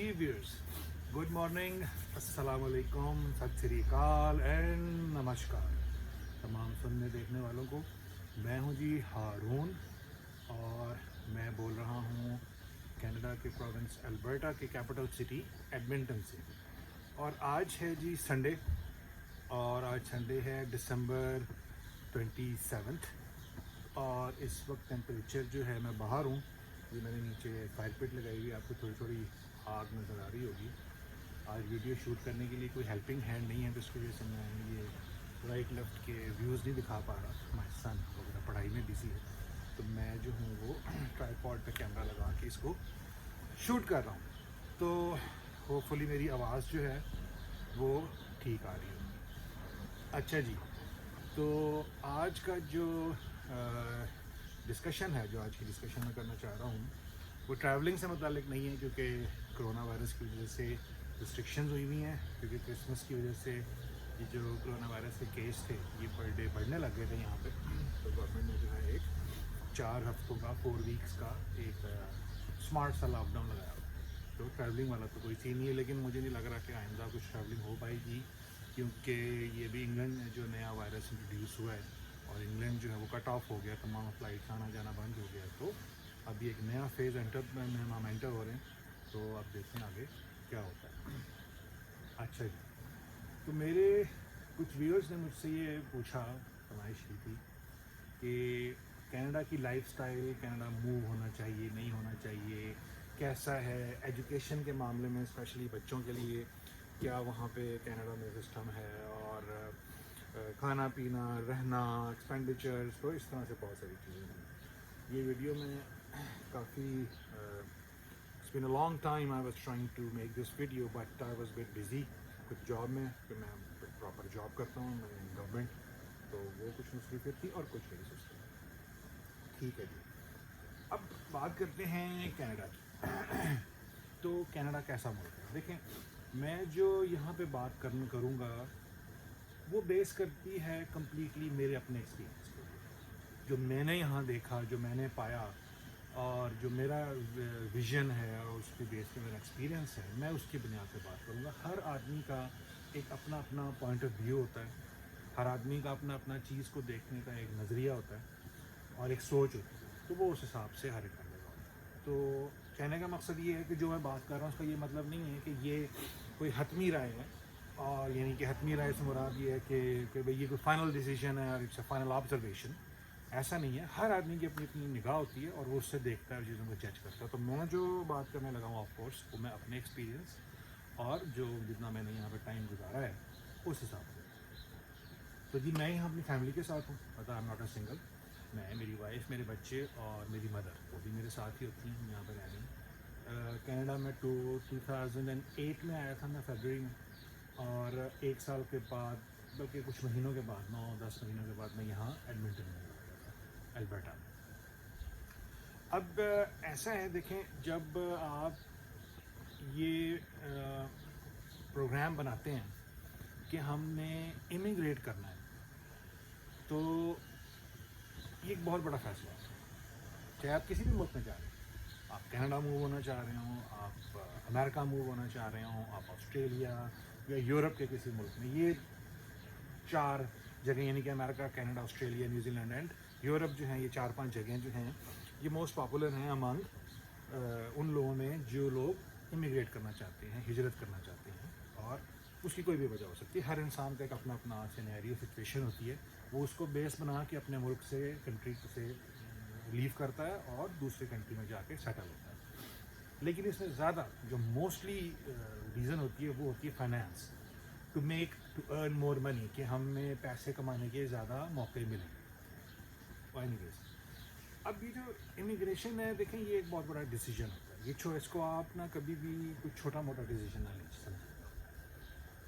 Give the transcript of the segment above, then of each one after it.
جی viewers, good morning, السلام علیکم، ست سری اکال اینڈ نمسکار تمام سننے دیکھنے والوں کو. میں ہوں جی ہارون اور میں بول رہا ہوں کینیڈا کے پروونس البرٹا کے کیپٹل سٹی ایڈمنٹن سے. اور آج ہے جی سنڈے، اور آج سنڈے ہے ڈسمبر 27، اور اس وقت ٹیمپریچر جو ہے، میں باہر ہوں جی، میں نے نیچے فائر پٹ لگائی ہوئی، آپ کو تھوڑی تھوڑی آگ نظر آ رہی ہوگی. آج ویڈیو شوٹ کرنے کے لیے کوئی ہیلپنگ ہینڈ نہیں ہے، تو اس کی وجہ سے میں یہ رائٹ لیفٹ کے ویوز نہیں دکھا پا رہا. ہمارے سن وغیرہ پڑھائی میں بزی ہے، تو میں جو ہوں وہ ٹرائی پوڈ پہ کیمرہ لگا کے اس کو شوٹ کر رہا ہوں. تو ہوپ فلی میری آواز جو ہے وہ ٹھیک آ رہی ہوگی. اچھا جی، تو آج کا جو ڈسکشن ہے، جو آج کی ڈسکشن میں کرنا چاہ رہا ہوں، وہ ٹریولنگ سے متعلق نہیں ہے، کیونکہ کرونا وائرس کی وجہ سے ریسٹرکشنز ہوئی ہوئی ہیں. کیونکہ کرسمس کی وجہ سے یہ جو کرونا وائرس کے کیس تھے یہ پر ڈے بڑھنے لگ گئے تھے یہاں پہ. تو گورنمنٹ نے جو ہے ایک 4 ہفتوں کا 4 ویکس کا ایک اسمارٹ سا لاک ڈاؤن لگایا. تو ٹریولنگ والا تو کوئی سین نہیں ہے، لیکن مجھے نہیں لگ رہا کہ آئندہ کچھ ٹریولنگ ہو پائے گی، کیونکہ یہ بھی انگلینڈ میں جو نیا وائرس انٹروڈیوس ہوا ہے، اور انگلینڈ جو ہے وہ کٹ آف ہو گیا، تمام فلائٹس آنا جانا بند ہو گیا. تو ابھی ایک نیا فیز ہم انٹر ہو رہے ہیں. تو اب دیکھیں آگے کیا ہوتا ہے. اچھا جی، تو میرے کچھ ویورز نے مجھ سے یہ پوچھا، فرمائش کی تھی کہ کینیڈا کی لائف سٹائل، کینیڈا موو ہونا چاہیے نہیں ہونا چاہیے، کیسا ہے ایجوکیشن کے معاملے میں، اسپیشلی بچوں کے لیے کیا وہاں پہ کینیڈا میں سسٹم ہے، اور کھانا پینا، رہنا، ایکسپینڈیچرز، تو اس طرح سے بہت ساری چیزیں ہیں. یہ ویڈیو میں کافی it's been a long time I was trying to make this video, but I was a bit busy کچھ جاب میں، کہ میں پراپر جاب کرتا ہوں میں گورنمنٹ، تو وہ کچھ مصروفیت تھی اور کچھ میری سسٹم. ٹھیک ہے جی، اب بات کرتے ہیں کینیڈا کی. تو کینیڈا کیسا ملک ہے؟ دیکھیں، میں جو یہاں پہ بات کروں گا وہ بیس کرتی ہے کمپلیٹلی میرے اپنے ایکسپیرینس کے اوپر، جو میں نے یہاں دیکھا، جو میں نے پایا، اور جو میرا ویژن ہے، اور اس کے بیس پہ میرا ایکسپیرینس ہے، میں اس کی بنیاد پہ بات کروں گا. ہر آدمی کا ایک اپنا اپنا پوائنٹ آف ویو ہوتا ہے، ہر آدمی کا اپنا اپنا چیز کو دیکھنے کا ایک نظریہ ہوتا ہے اور ایک سوچ ہوتی ہے. تو وہ اس حساب سے ہر ایک کرنے کا. تو کہنے کا مقصد یہ ہے کہ جو میں بات کر رہا ہوں اس کا یہ مطلب نہیں ہے کہ یہ کوئی حتمی رائے ہے، اور یعنی کہ حتمی رائے سے مراد یہ ہے کہ بھئی یہ کوئی فائنل ڈیسیجن ہے اور اٹس اے فائنل آبزرویشن. ایسا نہیں ہے، ہر آدمی کی اپنی اپنی نگاہ ہوتی ہے اور وہ اس سے دیکھتا ہے اور چیزوں کو جج کرتا ہے. تو میں جو بات کرنے لگا ہوں آف کورس وہ میں اپنے ایکسپیرینس اور جو جتنا میں نے یہاں پہ ٹائم گزارا ہے اس حساب سے. تو جی، میں یہاں اپنی فیملی کے ساتھ ہوں، مطلب آئی ایم ناٹ اے سنگل. میں، میری وائف، میرے بچے اور میری مدر، وہ بھی میرے ساتھ ہی ہوتی ہیں، یہاں پہ رہ رہی ہیں. کینیڈا میں 2008 میں آیا تھا میں، فیبرری میں، اور 1 سال کے بعد، بلکہ کچھ مہینوں کے بعد، 9-10 مہینوں کے بعد میں یہاں ایڈمنٹن میں آ گیا تھا، البرٹا میں. اب ایسا ہے، دیکھیں، جب آپ یہ پروگرام بناتے ہیں کہ ہم نے امیگریٹ کرنا ہے، تو یہ ایک بہت بڑا فیصلہ ہے. چاہے آپ کسی بھی ملک میں جا رہے ہیں، آپ کینیڈا موو ہونا چاہ رہے ہوں، آپ امریکہ موو ہونا چاہ رہے ہوں، آپ آسٹریلیا یا یورپ کے کسی ملک میں، یہ 4 جگہیں، یعنی کہ امریکہ، Canada, Australia, New Zealand and Europe جو ہیں، یہ 4-5 جگہیں جو ہیں یہ موسٹ پاپولر ہیں امانگ ان لوگوں میں جو لوگ امیگریٹ کرنا چاہتے ہیں، ہجرت کرنا چاہتے ہیں. اور اس کی کوئی بھی وجہ ہو سکتی ہے، ہر انسان کا ایک اپنا اپنا سینیریو، سچویشن ہوتی ہے، وہ اس کو بیس بنا کے اپنے ملک سے، کنٹری سے لیو کرتا ہے اور دوسرے کنٹری میں جا کے سیٹل ہوتا ہے. لیکن اس میں زیادہ جو موسٹلی ریزن ہوتی ہے وہ ہوتی ہے فائنینس، ٹو ارن مور منی، کہ ہمیں پیسے کمانے کے زیادہ موقع ملیں. اب یہ جو امیگریشن ہے، دیکھیں، یہ ایک بہت بڑا ڈیسیجن ہوتا ہے. یہ اس کو آپ نہ کبھی بھی کوئی چھوٹا موٹا ڈیسیجن نہ لیں سمجھیں.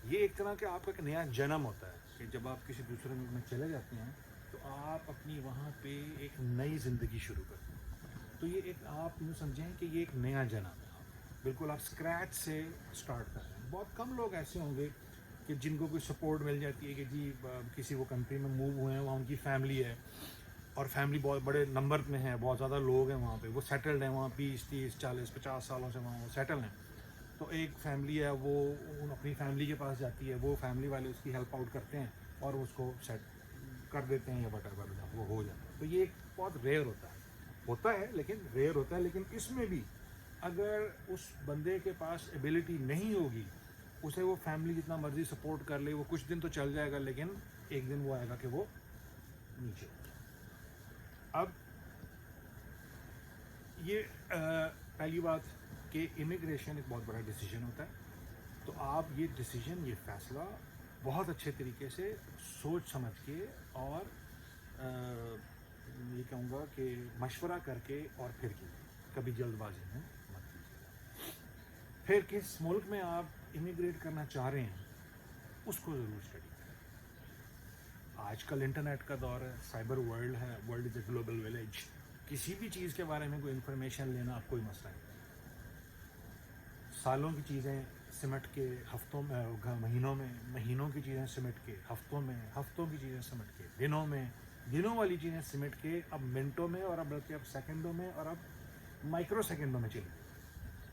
یہ ایک طرح کا آپ کا ایک نیا جنم ہوتا ہے، کہ جب آپ کسی دوسرے ملک میں چلے جاتے ہیں تو آپ اپنی وہاں پہ ایک نئی زندگی شروع کرتے ہیں. تو یہ ایک، آپ یوں سمجھیں کہ یہ ایک نیا جنم ہے، بالکل آپ اسکریچ سے اسٹارٹ کر رہے ہیں. بہت کم لوگ ایسے ہوں گے کہ جن کو کوئی سپورٹ مل جاتی ہے کہ جی کسی وہ کنٹری میں موو ہوئے ہیں، وہاں ان کی فیملی ہے، اور فیملی بہت بڑے نمبر میں ہے، بہت زیادہ لوگ ہیں وہاں پہ، وہ سیٹلڈ ہیں وہاں 20-30-40-50 سالوں سے وہاں وہ سیٹل ہیں. تو ایک فیملی ہے وہ اپنی فیملی کے پاس جاتی ہے, وہ فیملی والے اس کی ہیلپ آؤٹ کرتے ہیں اور اس کو سیٹ کر دیتے ہیں یا وٹ ایور وہ ہو جاتا ہے. تو یہ ایک بہت ریئر ہوتا ہے لیکن ریئر ہوتا ہے. لیکن اس میں بھی اگر اس بندے کے پاس ایبلٹی نہیں ہوگی, اسے وہ فیملی جتنا مرضی سپورٹ کر لے, وہ کچھ دن تو چل جائے گا لیکن ایک دن وہ آئے گا کہ وہ نیچے. اب یہ پہلی بات کہ امیگریشن ایک بہت بڑا ڈیسیجن ہوتا ہے, تو آپ یہ ڈیسیجن, یہ فیصلہ بہت اچھے طریقے سے سوچ سمجھ کے اور یہ کہوں گا کہ مشورہ کر کے اور پھر کیجیے, کبھی جلد بازی میں مت کیجیے. پھر کس ملک میں آپ امیگریٹ کرنا چاہ رہے ہیں اس کو ضرور اسٹڈی کریں. آج کل انٹرنیٹ کا دور ہے, سائبر ورلڈ ہے, world is a global village. کسی بھی چیز کے بارے میں کوئی انفارمیشن لینا آپ کوئی مسئلہ نہیں. سالوں کی چیزیں سمٹ کے ہفتوں میں, مہینوں کی چیزیں سمٹ کے ہفتوں میں, ہفتوں کی چیزیں سمٹ کے دنوں میں, دنوں والی چیزیں سمٹ کے اب منٹوں میں, اور اب بلکہ اب سیکنڈوں میں, اور اب مائکرو سیکنڈوں میں چلی.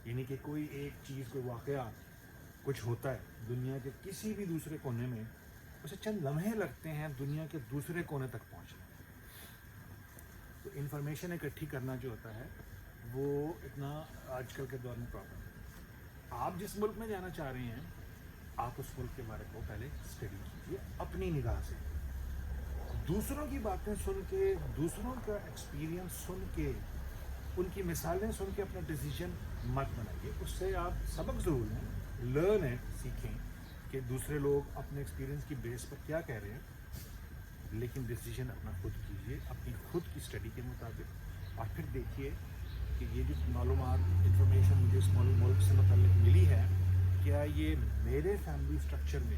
یعنی کہ کوئی ایک چیز, کوئی واقعہ کچھ ہوتا ہے دنیا کے کسی بھی دوسرے کونے میں, اسے چند لمحے لگتے ہیں دنیا کے دوسرے کونے تک پہنچنے. تو انفارمیشن اکٹھی کرنا جو ہوتا ہے وہ اتنا آج کل کے دور میں پرابلم ہے. آپ جس ملک میں جانا چاہ رہے ہیں, آپ اس ملک کے بارے کو پہلے اسٹڈی کیجیے اپنی نگاہ سے. دوسروں کی باتیں سن کے, دوسروں کا ایکسپیرینس سن کے, ان کی مثالیں سن کے اپنا ڈیسیجن مت بنائیے. اس سے آپ سبق ضرور لیں, لرن ہے, سیکھیں کہ دوسرے لوگ اپنے ایکسپیرینس کی بیس پر کیا کہہ رہے ہیں, لیکن ڈیسیجن اپنا خود کیجیے اپنی خود کی اسٹڈی کے مطابق. اور پھر دیکھیے کہ یہ جو معلومات, انفارمیشن مجھے اس ملک سے متعلق ملی ہے, کیا یہ میرے فیملی اسٹرکچر میں,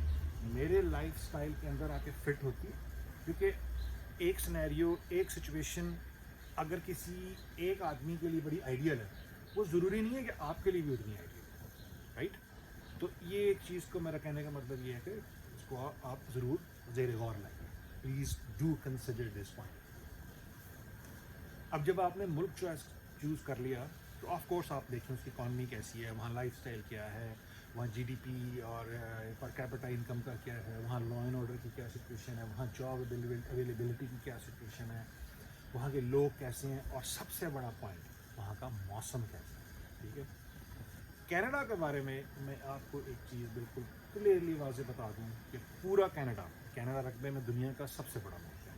میرے لائف سٹائل کے اندر آ کے فٹ ہوتی ہے. کیونکہ ایک سنیریو, ایک سچویشن اگر کسی ایک آدمی کے لیے بڑی آئیڈیل ہے, وہ ضروری نہیں ہے کہ آپ کے لیے بھی اتنی آئیڈیل ہے, رائٹ. تو یہ ایک چیز کو میرا کہنے کا مطلب یہ ہے کہ اس کو آپ ضرور زیر غور لائیں. Please do consider this point. اب جب آپ نے ملک چوز کر لیا تو آف کورس آپ دیکھیں اس کی اکانومی کیسی ہے, وہاں لائف سٹائل کیا ہے, وہاں جی ڈی پی اور پر کیپٹا انکم کا کیا ہے, وہاں لا اینڈ آرڈر کی کیا سچویشن ہے, وہاں جاب اویلیبلٹی کی کیا سچویشن ہے, وہاں کے لوگ کیسے ہیں, اور سب سے بڑا پوائنٹ وہاں کا موسم کیسا ہے. ٹھیک ہے. کینیڈا کے بارے میں آپ کو ایک چیز بالکل کلیئرلی واضح بتا دوں کہ پورا کینیڈا رقبے میں دنیا کا سب سے بڑا ملک ہے,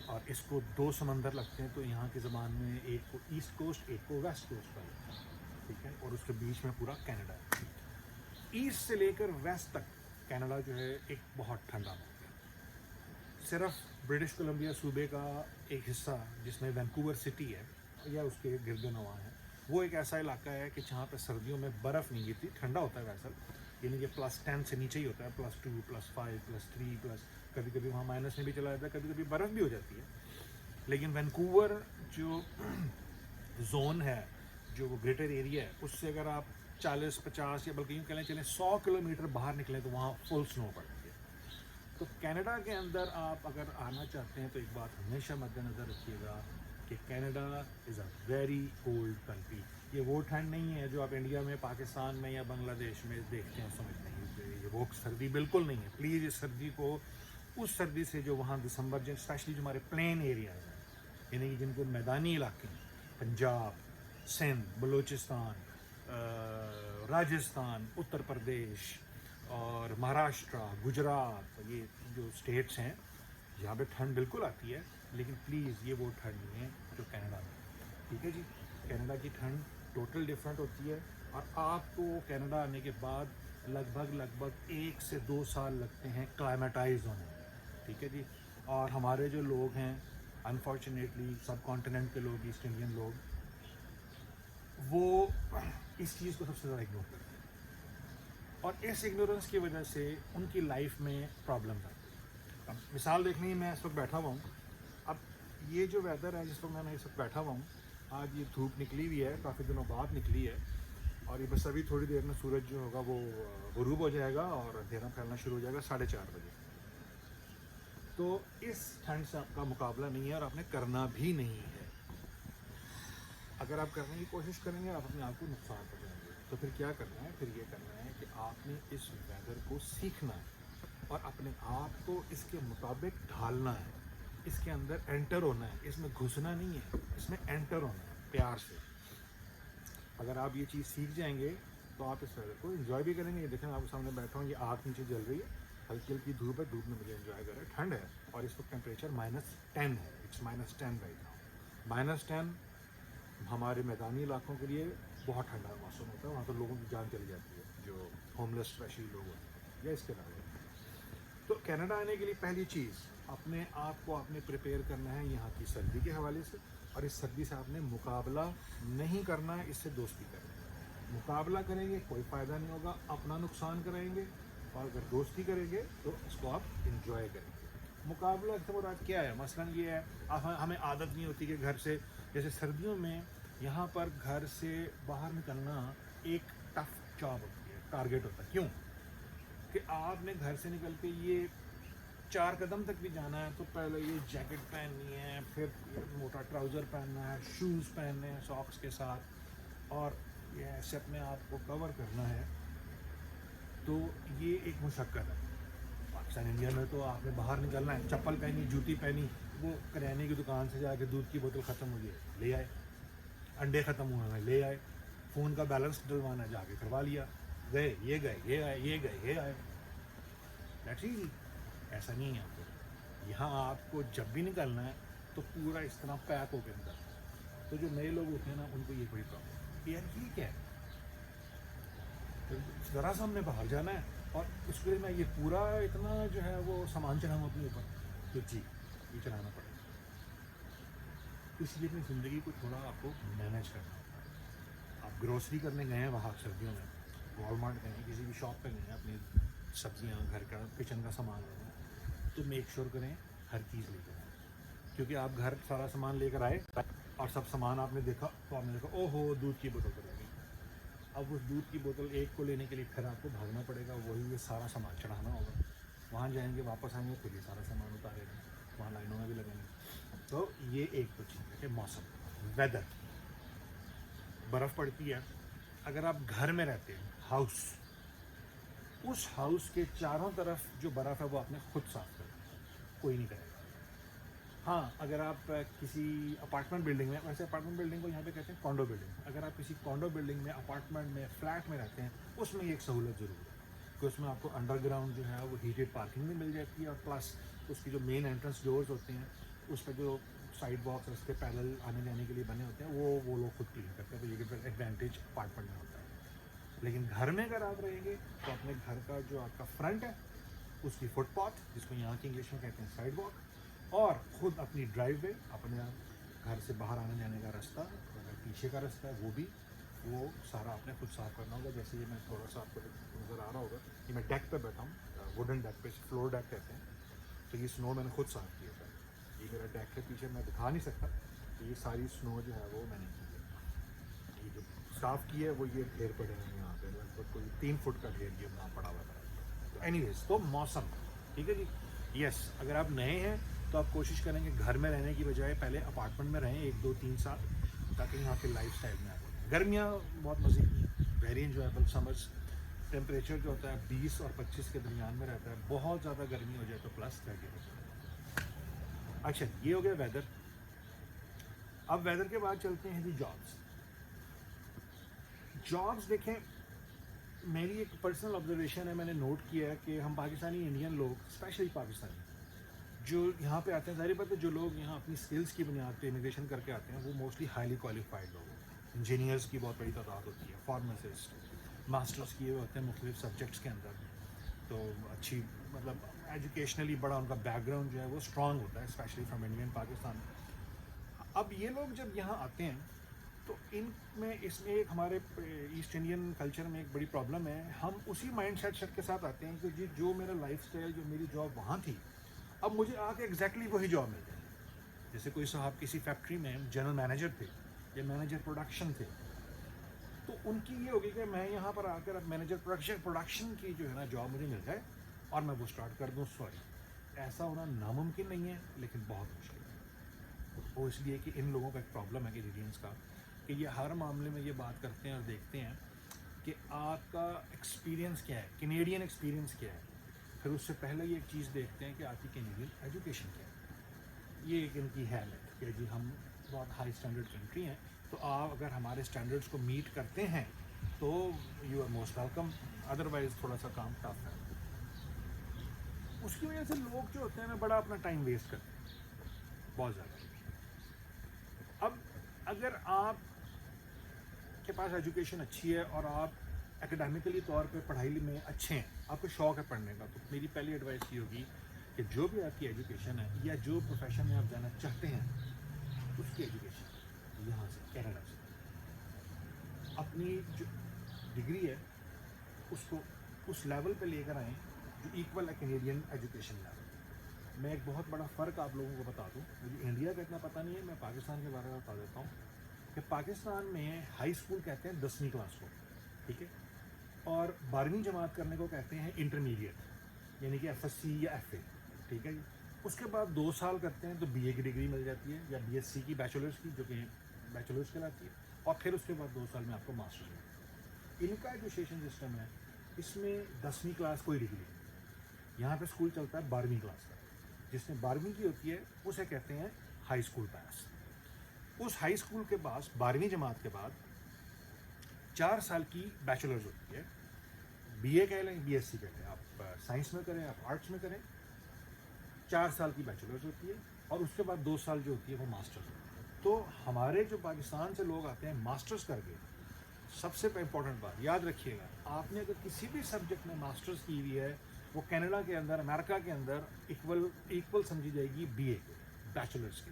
اور اس کو 2 سمندر لگتے ہیں. تو یہاں کی زبان میں ایک کو ایسٹ کوسٹ, ایک کو ویسٹ کوسٹ کا لگتا ہے, ٹھیک ہے, اور اس کے بیچ میں پورا کینیڈا ہے. ایسٹ سے لے کر ویسٹ تک کینیڈا جو ہے ایک بہت ٹھنڈا ملک ہے. صرف برٹش کولمبیا صوبے کا ایک حصہ جس میں وینکوور سٹی ہے یا اس کے گرد و نواح ہیں, وہ ایک ایسا علاقہ ہے کہ جہاں پہ سردیوں میں برف نہیں گرتی, ٹھنڈا ہوتا ہے ویسا, یعنی کہ +10 سے نیچے ہی ہوتا ہے, +2 +5 +3 کبھی کبھی وہاں مائنس میں بھی چلا جاتا ہے, کبھی کبھی برف بھی ہو جاتی ہے. لیکن وینکوور جو زون ہے, جو وہ گریٹر ایریا ہے, اس سے اگر آپ 40-50 یا بلکہ یوں کہنا چلیں 100 کلومیٹر باہر نکلیں تو وہاں فل سنو پڑتی ہے. تو کینیڈا کے اندر آپ اگر آنا چاہتے ہیں تو ایک بات ہمیشہ مد نظر رکھیے گا کہ Canada is a very cold country. یہ وہ ٹھنڈ نہیں ہے جو آپ انڈیا میں, پاکستان میں یا بنگلہ دیش میں دیکھتے ہیں, سمجھتے ہیں. یہ وہ سردی بالکل نہیں ہے. پلیز اس سردی کو اس سردی سے جو وہاں دسمبر, جو اسپیشلی جو ہمارے پلین ایریاز ہیں, یعنی کہ جن کو میدانی علاقے ہیں, پنجاب, سندھ, بلوچستان, راجستھان, اتر پردیش اور مہاراشٹرا, گجرات, یہ جو اسٹیٹس ہیں یہاں پہ ٹھنڈ بالکل آتی ہے, لیکن پلیز یہ وہ ٹھنڈ نہیں ہے جو کینیڈا میں. ٹھیک ہے جی. کینیڈا کی ٹھنڈ ٹوٹل ڈفرینٹ ہوتی ہے, اور آپ کو کینیڈا آنے کے بعد لگ بھگ 1 سے 2 سال لگتے ہیں کلائمیٹائز ہونے میں. ٹھیک ہے جی. اور ہمارے جو لوگ ہیں انفارچونیٹلی سب کانٹیننٹ کے لوگ, ایسٹ انڈین لوگ, وہ اس چیز کو سب سے زیادہ اگنور کرتے ہیں, اور اس اگنورنس کی وجہ سے ان کی لائف میں پرابلمز آتی ہیں. اب مثال دیکھنی, میں اس وقت بیٹھا ہوا ہوں, اب یہ جو ویدر ہے جس وقت میں اس وقت بیٹھا ہوا ہوں, آج یہ دھوپ نکلی ہوئی ہے, کافی دنوں بعد نکلی ہے, اور یہ بس ابھی تھوڑی دیر میں سورج جو ہوگا وہ غروب ہو جائے گا اور اندھیرا پھیلنا شروع ہو جائے گا 4:30 بجے. تو اس ٹھنڈ سے آپ کا مقابلہ نہیں ہے, اور آپ نے کرنا بھی نہیں ہے. اگر آپ کرنے کی کوشش کریں گے آپ اپنے آپ کو نقصان پہنچائیں گے. تو پھر کیا کرنا ہے؟ پھر یہ کرنا ہے کہ آپ نے اس ویدر کو سیکھنا ہے اور اپنے آپ کو اس کے مطابق ڈھالنا ہے، اس کے اندر انٹر ہونا ہے، اس میں گھسنا نہیں ہے، اس میں انٹر ہونا ہے پیار سے. اگر آپ یہ چیز سیکھ جائیں گے تو آپ اس ویدر کو انجوائے بھی کریں گے. یہ دیکھیں میں آپ کے سامنے بیٹھا ہوں، یہ آگ نیچے جل رہی ہے، ہلکی ہلکی دھوپ ہے، دھوپ میں مجھے انجوائے کر رہا ہے، ٹھنڈ ہے اور اس وقت ٹیمپریچر -10 ہے. It's -10 right now. -10 ہمارے میدانی علاقوں کے لیے بہت ٹھنڈا موسم ہوتا ہے، وہاں تو لوگوں کی جان چلی جاتی ہے جو ہوم لیس اسپیشلی لوگ ہوتے ہیں یا اس کے علاوہ. تو کینیڈا آنے کے لیے پہلی چیز اپنے آپ کو آپ نے پریپیئر کرنا ہے یہاں کی سردی کے حوالے سے، اور اس سردی سے آپ نے مقابلہ نہیں کرنا ہے، اس سے دوستی کرنا ہے. مقابلہ کریں گے کوئی فائدہ نہیں ہوگا، اپنا نقصان کریں گے، اور اگر دوستی کریں گے تو اس کو آپ انجوائے کریں گے. مقابلہ سے مراد کیا ہے؟ مثلا یہ ہے ہمیں عادت نہیں ہوتی کہ گھر سے، جیسے سردیوں میں یہاں پر گھر سے باہر نکلنا ایک ٹف جاب ہوتی ہے، ٹارگیٹ ہوتا ہے. کیوں کہ آپ نے گھر سے نکل کے یہ 4 قدم تک بھی جانا ہے تو پہلے یہ جیکٹ پہننی ہے، پھر موٹا ٹراؤزر پہننا ہے، شوز پہننے ہیں ساکس کے ساتھ، اور یہ ایسے اپنے آپ کو کور کرنا ہے. تو یہ ایک مشقت ہے. پاکستان انڈیا میں تو آپ نے باہر نکلنا ہے، چپل پہنی، جوتی پہنی، وہ کریانے کی دکان سے جا کے دودھ کی بوتل ختم ہو گئی لے آئے، انڈے ختم ہوئے ہیں لے آئے، فون کا بیلنس ڈلوانا جا کے کروا لیا، گئے یہ آئے، یہ گئے یہ آئے. That's easy. ایسا نہیں ہے. آپ کو یہاں آپ کو جب بھی نکلنا ہے تو پورا اس طرح پیک ہو کے اندر. تو جو نئے لوگ ہوتے ہیں نا ان کو یہ بڑی پرابلم ہے، یار یہ کیا ہے، ذرا سا ہم نے باہر جانا ہے اور اس کے لیے میں یہ پورا اتنا جو ہے وہ سامان چڑھاؤں اپنے اوپر. تو جی یہ چلانا پڑے گا. اس لیے اپنی زندگی کو تھوڑا آپ کو مینیج کرنا ہوتا ہے. آپ گروسری کرنے گئے ہیں باہر سردیوں میں، والمارٹ گئے ہیں، کسی بھی شاپ پہ گئے ہیں، اپنی سبزیاں گھر کا کچن کا سامان لینا ہے تو میک شور کریں ہر چیز لے کر آئیں. کیونکہ آپ گھر سارا سامان لے کر آئے اور سب سامان آپ نے دیکھا تو آپ نے دیکھا او ہو دودھ کی بوتل تو رہ گئی. اب اس دودھ کی بوتل ایک کو لینے کے لیے پھر آپ کو بھاگنا پڑے گا، وہی یہ سارا سامان چڑھانا ہوگا. وہاں جائیں گے واپس آئیں گے پھر یہ سارا سامان اتارے گا، وہاں لائنوں میں بھی لگیں گے. تو یہ ایک تو چیز ہے کہ موسم، ویدر. برف پڑتی ہے، اگر آپ گھر میں رہتے ہیں ہاؤس، اس ہاؤس کے چاروں طرف جو برف ہے وہ آپ نے خود صاف کرنا، کوئی نہیں کرے گا. ہاں اگر آپ کسی اپارٹمنٹ بلڈنگ میں، ویسے اپارٹمنٹ بلڈنگ کو یہاں پہ کہتے ہیں کانڈو بلڈنگ، اگر آپ کسی کانڈو بلڈنگ میں، اپارٹمنٹ میں، فلیٹ میں رہتے ہیں، اس میں یہ ایک سہولت ضرور ہے کہ اس میں آپ کو انڈر گراؤنڈ جو ہے وہ ہیٹڈ پارکنگ بھی مل جاتی ہے، اور پلس اس کی جو مین انٹرنس ڈورز ہوتے ہیں اس پہ جو سائڈ باکس رستے پیدل آنے جانے کے لیے بنے ہوتے ہیں وہ لوگ خود کلین کرتے ہیں. تو یہ پھر ایڈوانٹیج اپارٹمنٹ میں ہوتا ہے. لیکن گھر میں اگر آپ رہیں گے تو اپنے گھر کا جو آپ کا فرنٹ ہے اس کی فٹ پاتھ، جس کو یہاں کی انگلش میں کہتے ہیں سائڈ واک، اور خود اپنی ڈرائیو وے، اپنے گھر سے باہر آنے جانے کا راستہ، اگر پیچھے کا راستہ ہے وہ بھی، وہ سارا آپ نے خود صاف کرنا ہوگا. جیسے یہ میں تھوڑا سا آپ کو نظر آ رہا ہوگا کہ میں ڈیک پہ بیٹھا ہوں، ووڈن ڈیک پہ، فلور ڈیک کہتے ہیں. تو یہ سنو میں نے خود صاف کیا تھا. یہ میرا ڈیک کے پیچھے میں دکھا نہیں سکتا، تو یہ ساری سنو جو ہے وہ میں نے کی ہے. یہ جو صاف کی ہے وہ یہ ڈھیر پڑے ہیں یہاں پہ، لگ بھگ کوئی 3 فٹ کا ڈھیر یہ وہاں پڑا ہوا تھا. تو اینی ویز تو موسم ٹھیک ہے جی. یس اگر آپ نئے ہیں تو آپ کوشش کریں کہ گھر میں رہنے کی بجائے پہلے اپارٹمنٹ میں رہیں 1 2 3 سال، تاکہ یہاں کے لائف اسٹائل میں آپ ہیں. گرمیاں بہت مزے کی ہیں، ویری انجوائبل. سمرز ٹیمپریچر جو ہوتا ہے 20 اور 25 کے درمیان میں رہتا ہے. بہت زیادہ گرمی ہو جائے تو +30 ہو جائے. اچھا یہ ہو گیا ویدر. اب ویدر کے بعد چلتے ہیں جی جابس. جابس دیکھیں، میری ایک پرسنل آبزرویشن ہے، میں نے نوٹ کیا ہے کہ ہم پاکستانی انڈین لوگ، اسپیشلی پاکستانی جو یہاں پہ آتے ہیں، ظاہر بات ہے جو لوگ یہاں اپنی سکلز کی بنیاد پہ امیگریشن کر کے آتے ہیں وہ موسٹلی ہائیلی کوالیفائڈ لوگ ہوتے ہیں. انجینئرس کی بہت بڑی تعداد ہوتی ہے، فارماسسٹ، ماسٹرس کیے ہوئے ہوتے ہیں مختلف سبجیکٹس کے اندر. تو اچھی مطلب ایجوکیشنلی بڑا ان کا بیک گراؤنڈ جو ہے وہ اسٹرانگ ہوتا ہے، اسپیشلی فرام انڈین پاکستان. اب یہ لوگ جب یہاں آتے ہیں تو اس میں ایک ہمارے ایسٹ انڈین کلچر میں ایک بڑی پرابلم ہے. ہم اسی مائنڈ سیٹ کے ساتھ آتے ہیں کہ جی جو میرا لائف اسٹائل، جو میری جاب وہاں تھی، اب مجھے آ کے ایگزیکٹلی وہی جاب مل جائے. جیسے کوئی صاحب کسی فیکٹری میں جنرل مینیجر تھے یا مینیجر پروڈکشن تھے، تو ان کی یہ ہوگی کہ میں یہاں پر آ کر اب مینیجر پروڈکشن کی جو ہے نا جاب مجھے مل جائے اور میں وہ اسٹارٹ کر دوں. سوری، ایسا ہونا ناممکن نہیں ہے لیکن بہت مشکل ہے. وہ اس لیے کہ ان لوگوں کا ایک پرابلم ہے کینیڈینس کا، کہ یہ ہر معاملے میں یہ بات کرتے ہیں اور دیکھتے ہیں کہ آپ کا ایکسپیرینس کیا ہے, کینیڈین ایکسپیرینس کیا ہے. پھر اس سے پہلے یہ ایک چیز دیکھتے ہیں کہ آپ کی کینیڈین ایجوکیشن کیا ہے. یہ ایک ان کی حیلت کہ جی ہم بہت ہائی اسٹینڈرڈ کنٹری ہیں, تو آپ اگر ہمارے اسٹینڈرڈس کو میٹ کرتے ہیں تو you are most welcome, otherwise تھوڑا سا کام ٹف ہے. اس کی وجہ سے لوگ جو ہوتے ہیں نا بڑا اپنا ٹائم ویسٹ کرتے ہیں بہت زیادہ. اب اگر آپ کے پاس ایجوکیشن اچھی ہے اور آپ اکیڈیمکلی طور پہ پڑھائی میں اچھے ہیں, آپ کو شوق ہے پڑھنے کا, تو میری پہلی ایڈوائس یہ ہوگی کہ جو بھی آپ کی ایجوکیشن ہے یا جو پروفیشن میں آپ جانا چاہتے ہیں اس کی ایجوکیشن یہاں سے کینیڈا سے اپنی جو ڈگری ہے اس کو اس لیول پہ لے کر آئیں جو ایکول ہے کینیڈین ایجوکیشن لیول. میں ایک بہت بڑا فرق آپ لوگوں کو بتا دوں, مجھے انڈیا کا اتنا پتہ نہیں ہے, میں پاکستان کے بارے میں بتا دیتا ہوں کہ پاکستان میں ہائی اسکول کہتے ہیں 10ویں کلاس کو, ٹھیک ہے, اور 12ویں جماعت کرنے کو کہتے ہیں انٹرمیڈیٹ, یعنی کہ ایف ایس سی یا ایف اے, ٹھیک ہے جی. اس کے بعد 2 سال کرتے ہیں تو بی اے کی ڈگری مل جاتی ہے, یا بی ایس سی کی بیچلرس کی, جو کہ بیچلرس کہلاتی ہے, اور پھر اس کے بعد 2 سال میں آپ کو ماسٹرز ملتا ہے. ان کا ایجوکیشن سسٹم ہے, اس میں 10ویں کلاس کوئی ڈگری نہیں. یہاں پہ اسکول چلتا ہے 12ویں کلاس کا, جس نے 12ویں کی ہوتی ہے اسے کہتے ہیں ہائی اسکول پاس. اس ہائی اسکول کے بعد 12ویں جماعت کے بعد 4 سال کی بیچلرز ہوتی ہے, بی اے کہہ لیں, بی ایس سی کہہ لیں, آپ سائنس میں کریں, آپ آرٹس میں کریں, 4 سال کی بیچلرز ہوتی ہے, اور اس کے بعد 2 سال جو ہوتی ہے وہ ماسٹرز ہوتی ہے. تو ہمارے جو پاکستان سے لوگ آتے ہیں ماسٹرز کر کے, سب سے امپورٹنٹ بات یاد رکھیے گا, آپ نے اگر کسی بھی سبجیکٹ میں ماسٹرز کی ہوئی ہے وہ کینیڈا کے اندر, امریکہ کے اندر ایکول سمجھی جائے گی بی اے کے, بیچلرس کے.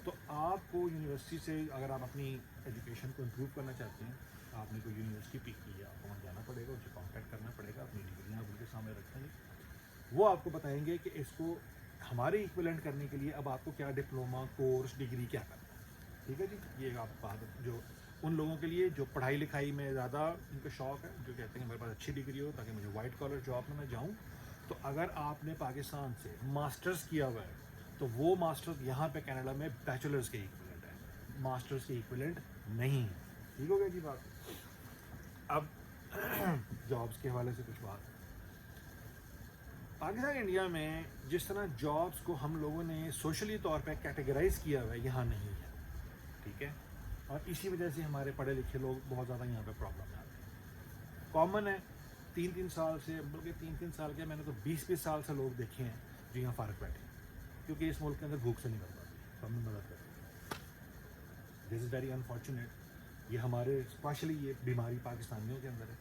تو آپ کو یونیورسٹی سے اگر آپ اپنی ایجوکیشن کو امپروو کرنا چاہتے ہیں, آپ نے کوئی یونیورسٹی پک کی ہے, آپ کو وہاں جانا پڑے گا, ان سے کانٹیکٹ کرنا پڑے گا, اپنی ڈگریاں ان کے سامنے رکھیں گے, وہ آپ کو بتائیں گے کہ اس کو ہمارے ایکویلنٹ کرنے کے لیے اب آپ کو کیا ڈپلوما کورس ڈگری کیا کرنا ہے, ٹھیک ہے جی. یہ آپ بات جو ان لوگوں کے لیے جو پڑھائی لکھائی میں زیادہ ان کا شوق ہے, جو کہتے ہیں میرے پاس اچھی ڈگری ہو تاکہ مجھے وائٹ کالر جاب میں جاؤں, تو اگر آپ نے پاکستان سے ماسٹرز کیا ہوا ہے تو وہ ماسٹرز یہاں پہ کینیڈا میں بیچلرز کے ایکویلنٹ ہے, ماسٹرز کے ایکویلنٹ نہیں ہے. ٹھیک ہو گیا جی بات. اب جابس کے حوالے سے کچھ بات, پاکستان انڈیا میں جس طرح جابس کو ہم لوگوں نے سوشلی طور پہ کیٹیگرائز کیا ہوا ہے یہاں نہیں ہے, ٹھیک ہے, اور اسی وجہ سے ہمارے پڑھے لکھے لوگ بہت زیادہ یہاں پہ پرابلم میں آتے ہیں. کامن ہے 3 سال سے, بلکہ 3 سال کے میں نے تو 20 سال سے لوگ دیکھے ہیں جو یہاں فارغ بیٹھے ہیں, کیونکہ اس ملک کے اندر بھوک سے نہیں مر پاتی, تو ہم مدد کرتے ہیں. دس از ویری انفارچونیٹ. یہ ہمارے اسپیشلی یہ بیماری پاکستانیوں کے اندر ہے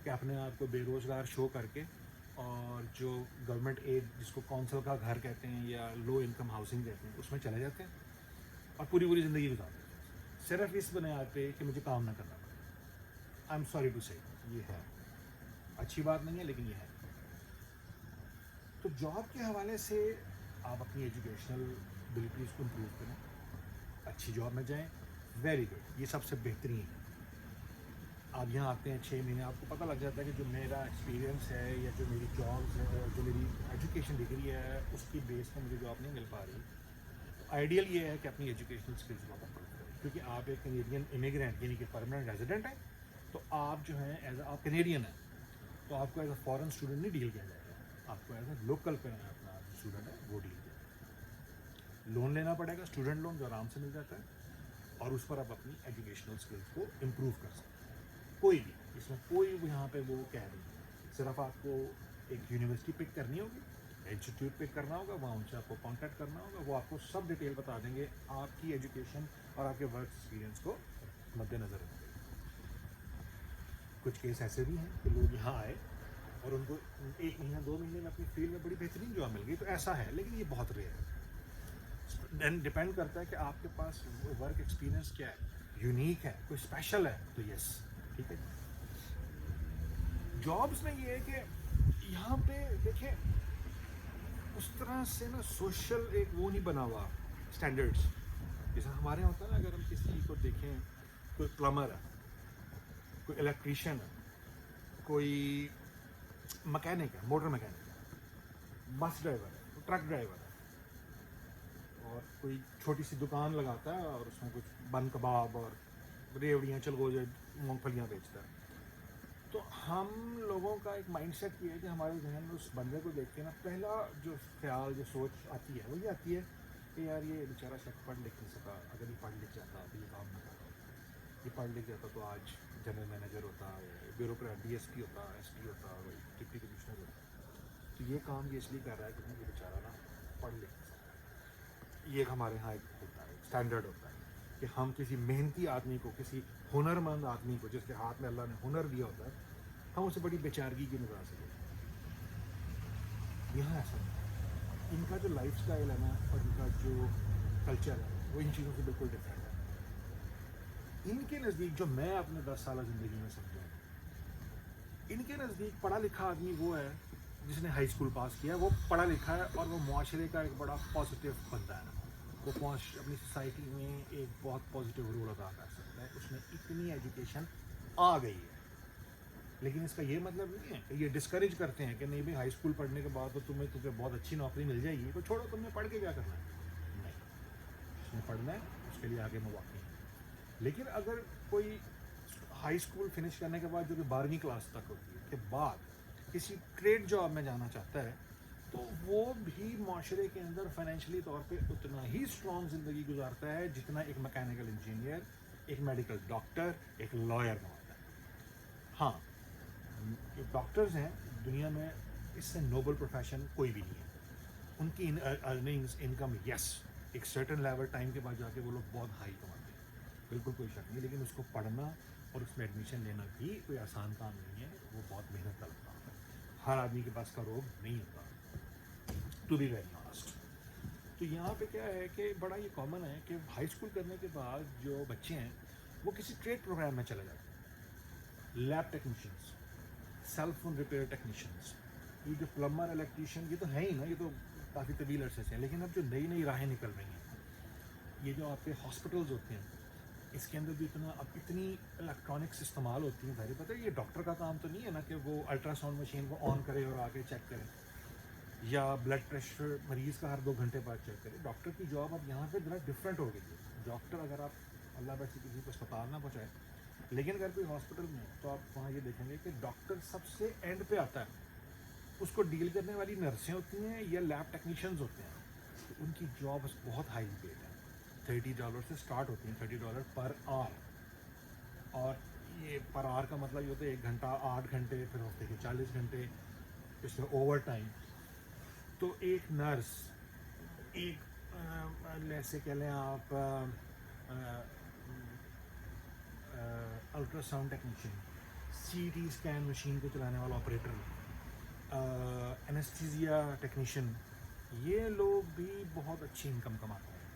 کہ اپنے آپ کو بے روزگار شو کر کے, اور جو گورنمنٹ ایڈ جس کو کونسل کا گھر کہتے ہیں یا لو انکم ہاؤسنگ کہتے ہیں اس میں چلے جاتے ہیں اور پوری زندگی گزارتے ہیں صرف اس بنیاد پہ کہ مجھے کام نہ کرنا پڑے. آئی ایم سوری ٹو سے, یہ ہے اچھی بات نہیں ہے لیکن یہ ہے. تو جاب کے حوالے سے آپ اپنی ایجوکیشنل ابلیٹیز کو امپروو کریں, اچھی جاب میں جائیں, ویری گڈ, یہ سب سے بہترین ہے. آپ یہاں آتے ہیں 6 مہینے, آپ کو پتہ لگ جاتا ہے کہ جو میرا ایکسپیرینس ہے یا جو میری جابس ہے, جو میری ایجوکیشن ڈگری ہے, اس کی بیس پہ مجھے جاب نہیں مل پا رہی. آئیڈیل یہ ہے کہ اپنی ایجوکیشنل اسکلس کو امپروو کریں, کیونکہ آپ ایک کینیڈین امیگرینٹ یعنی کہ پرماننٹ ریزیڈنٹ ہیں, تو آپ جو ہیں آپ کینیڈین ہیں, تو آپ کو ایز اے فارن اسٹوڈنٹ نہیں ڈیل کیا جائے گا, آپ کو ایز اے لوکل اپنا اسٹوڈنٹ ہے وہ ڈیل کیا جائے گا. لون لینا پڑے گا, اسٹوڈنٹ لون جو آرام سے مل جاتا ہے, اور اس پر آپ اپنی ایجوکیشنل اسکلس کو امپروو کر سکتے ہیں. کوئی بھی اس میں کوئی بھی یہاں پہ وہ کہہ نہیں, صرف آپ کو ایک یونیورسٹی پک کرنی ہوگی, انسٹیٹیوٹ پک کرنا ہوگا, وہاں ان سے آپ کو کانٹیکٹ کرنا ہوگا, وہ آپ کو سب ڈیٹیل بتا دیں گے آپ کی ایجوکیشن اور آپ کے ورک ایکسپیرینس کو مد نظر رکھتے ہیں. کچھ کیس ایسے بھی ہیں کہ لوگ یہاں آئے اور ان کو 1 مہینہ 2 مہینے میں اپنی فیلڈ میں بڑی بہترین جاب مل گئی, تو ایسا ہے, لیکن یہ بہت ریئر ہے. دین ڈپینڈ کرتا ہے کہ آپ کے پاس ورک ایکسپیرینس کیا ہے, یونیک ہے, کوئی اسپیشل ہے, تو یس, ٹھیک ہے. جابس میں یہ ہے کہ یہاں پہ دیکھیں اس طرح سے نا سوشل ایک وہ نہیں بنا ہوا اسٹینڈرڈس, جیسا ہمارے یہاں ہوتا ہے نا. اگر ہم کسی کو دیکھیں, کوئی پلمبر ہے, کوئی الیکٹریشین ہے, کوئی مکینک ہے, موٹر مکینک ہے, بس ڈرائیور ہے, ٹرک ڈرائیور ہے, اور کوئی چھوٹی سی دکان لگاتا ہے اور اس میں کچھ بن کباب اور ریوڑیاں چلگوزے مونگ پھلیاں بیچتا ہے, تو ہم لوگوں کا ایک مائنڈ سیٹ یہ ہے کہ ہمارے ذہن میں اس بندے کو دیکھ کے نا پہلا جو خیال جو سوچ آتی ہے وہ یہ آتی ہے کہ یار یہ بیچارہ شخص پڑھ لکھ نہیں سکا، اگر یہ پڑھ لکھ جاتا تو یہ کام نہ کرتا ہوتا، یہ پڑھ لکھ جاتا تو آج جنرل مینیجر ہوتا، بیوروکریٹ ڈی ایس پی ہوتا، ایس پی ہوتا، ڈپٹی کمشنر ہوتا، تو یہ کام یہ اس لیے کر رہا ہے کہ یہ بیچارہ نا پڑھ لکھ نہیں سکتا۔ یہ ہمارے یہاں ایک ہوتا ہے اسٹینڈرڈ ہوتا ہے کہ ہم کسی محنتی آدمی کو، کسی ہنرمند آدمی کو جس کے ہاتھ میں اللہ نے ہنر دیا ہوتا ہے، ہم اسے بڑی بیچارگی کی نظر سے دیکھتے ہیں۔ یہاں ایسا نہیں ہے، ان کا جو لائف اسٹائل ہے نا اور ان کا جو کلچر ہے وہ ان چیزوں سے بالکل ڈفرینٹ ہے۔ ان کے نزدیک جو میں اپنے 10 سالہ زندگی میں سمجھا ہوں، ان کے نزدیک پڑھا لکھا آدمی وہ ہے جس نے ہائی اسکول پاس کیا ہے، وہ پڑھا لکھا ہے اور وہ معاشرے کا ایک بڑا پازیٹیو بندہ ہے، وہ اپنی سوسائٹی میں ایک بہت پازیٹیو رول ادا کر سکتا ہے، اس میں اتنی ایجوکیشن آ گئی ہے۔ لیکن اس کا یہ مطلب نہیں ہے کہ یہ ڈسکریج کرتے ہیں کہ نہیں بھائی ہائی اسکول پڑھنے کے بعد تو تمہیں بہت اچھی نوکری مل جائے گی، تو چھوڑو تم نے پڑھ کے کیا کرنا ہے۔ نہیں، اس نے پڑھنا ہے، اس کے لیے آگے مواقع ہیں۔ لیکن اگر کوئی ہائی اسکول فنش کرنے کے بعد جو کہ 12ویں کلاس تک ہوتی ہے کے بعد کسی ٹریڈ جاب میں جانا چاہتا ہے تو وہ بھی معاشرے کے اندر فائنینشلی طور پہ اتنا ہی اسٹرانگ زندگی گزارتا ہے جتنا ایک میکینیکل انجینئر، ایک میڈیکل ڈاکٹر، ایک لائر ہوتا ہے۔ ہاں، جو ڈاکٹرز ہیں دنیا میں اس سے نوبل پروفیشن کوئی بھی نہیں ہے، ان کی ارننگز انکم یس ایک سرٹن لیول ٹائم کے بعد جا کے وہ لوگ بہت ہائی کماتے ہیں، بالکل کوئی شک نہیں، لیکن اس کو پڑھنا اور اس میں ایڈمیشن لینا بھی کوئی آسان کام نہیں ہے، وہ بہت محنت طلب کام ہے، ہر آدمی کے پاس کا روگ نہیں ہوتا، ٹو بی ویری آنسٹ۔ تو یہاں پہ کیا ہے کہ بڑا یہ کامن ہے کہ ہائی اسکول کرنے کے بعد جو بچے ہیں وہ کسی ٹریڈ پروگرام میں چلے جاتے ہیں، lab technicians, cell phone repair technicians, یہ جو پلمبر الیکٹریشین، یہ تو ہے ہی نا، یہ تو کافی طویل عرصے سے ہیں، لیکن اب جو نئی نئی راہیں نکل رہی ہیں، یہ جو آپ کے ہاسپٹلز ہوتے ہیں اس کے اندر بھی اتنی الیکٹرانکس استعمال ہوتی ہیں، ظاہر پتہ ہے یہ ڈاکٹر کا کام تو نہیں ہے نا کہ وہ الٹرا ساؤنڈ مشین کو آن کرے اور آگے چیک کرے، یا بلڈ پریشر مریض کا ہر 2 گھنٹے بعد چیک کرے۔ ڈاکٹر کی جاب اب یہاں پہ ذرا ڈفرینٹ ہو گئی ہے۔ ڈاکٹر اگر آپ اللہ ویسے کسی کو اسپتال نہ پہنچائے، لیکن اگر کوئی ہاسپٹل میں تو آپ وہاں یہ دیکھیں گے کہ ڈاکٹر سب سے اینڈ پہ آتا ہے، اس کو ڈیل کرنے والی نرسیں ہوتی ہیں یا لیب ٹیکنیشینز ہوتے ہیں، تو ان کی جاب بہت ہائی پیڈ ہے، $30 سے اسٹارٹ ہوتی ہیں، $30 پر آور، اور یہ پر آور کا مطلب یہ ہوتا ہے 1 گھنٹہ 8 گھنٹے، پھر ہفتے کے 40 گھنٹے، اس میں اوور ٹائم۔ تو ایک نرس، ایک ایسے کہہ لیں آپ ultrasound technician, C T scan machine کو چلانے والا آپریٹر، انیستھیزیا ٹیکنیشین، یہ لوگ بھی بہت اچھی انکم کماتے ہیں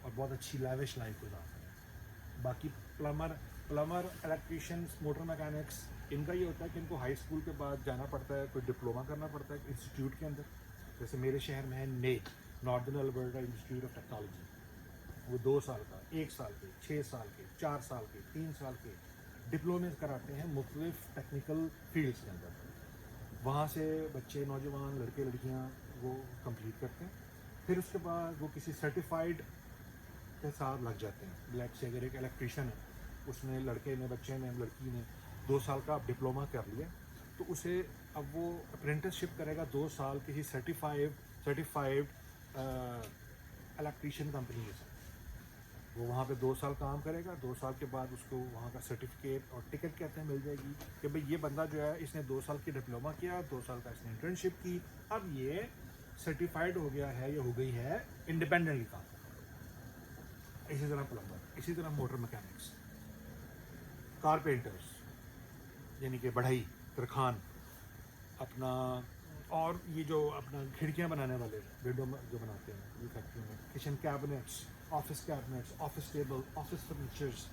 اور بہت اچھی لیوش لائف گزارتے ہیں۔ باقی پلمر الیکٹریشینس، موٹر میکینکس، ان کا یہ ہوتا ہے کہ ان کو ہائی اسکول کے بعد جانا پڑتا ہے، کوئی ڈپلوما کرنا پڑتا ہے انسٹیٹیوٹ کے اندر، جیسے میرے شہر میں ہے NAIT, Northern Alberta Institute of Technology, وہ 2 سال کا، 1 سال کے، 6 سال کے، 4 سال کے، 3 سال کے ڈپلومے کراتے ہیں مختلف ٹیکنیکل فیلڈس کے اندر۔ وہاں سے بچے، نوجوان لڑکے لڑکیاں وہ کمپلیٹ کرتے ہیں، پھر اس کے بعد وہ کسی سرٹیفائڈ کے ساتھ لگ جاتے ہیں۔ لیٹ سے اگر ایک الیکٹریشین ہے، اس نے لڑکے نے، بچے نے، لڑکی نے 2 سال کا ڈپلوما کر لیا، تو اسے اب وہ اپرینٹس شپ کرے گا 2 سال کسی سرٹیفائڈ الیکٹریشین کمپنی کے ساتھ۔ وہ وہاں پہ 2 سال کام کرے گا، 2 سال کے بعد اس کو وہاں کا سرٹیفکیٹ اور ٹکٹ کہتے ہیں مل جائے گی کہ بھئی یہ بندہ جو ہے اس نے 2 سال کی ڈپلوما کیا، 2 سال کا اس نے انٹرنشپ کی، اب یہ سرٹیفائڈ ہو گیا ہے یا ہو گئی ہے انڈیپینڈنٹلی کام۔ اسی طرح پلمبر، اسی طرح موٹر میکینکس، کارپینٹرس یعنی کہ بڑھئی، ترکھان، اپنا، اور یہ جو اپنا کھڑکیاں بنانے والے، ونڈو جو بناتے ہیں یہ فیکٹری میں، kitchen cabinets, office table, office furnitures,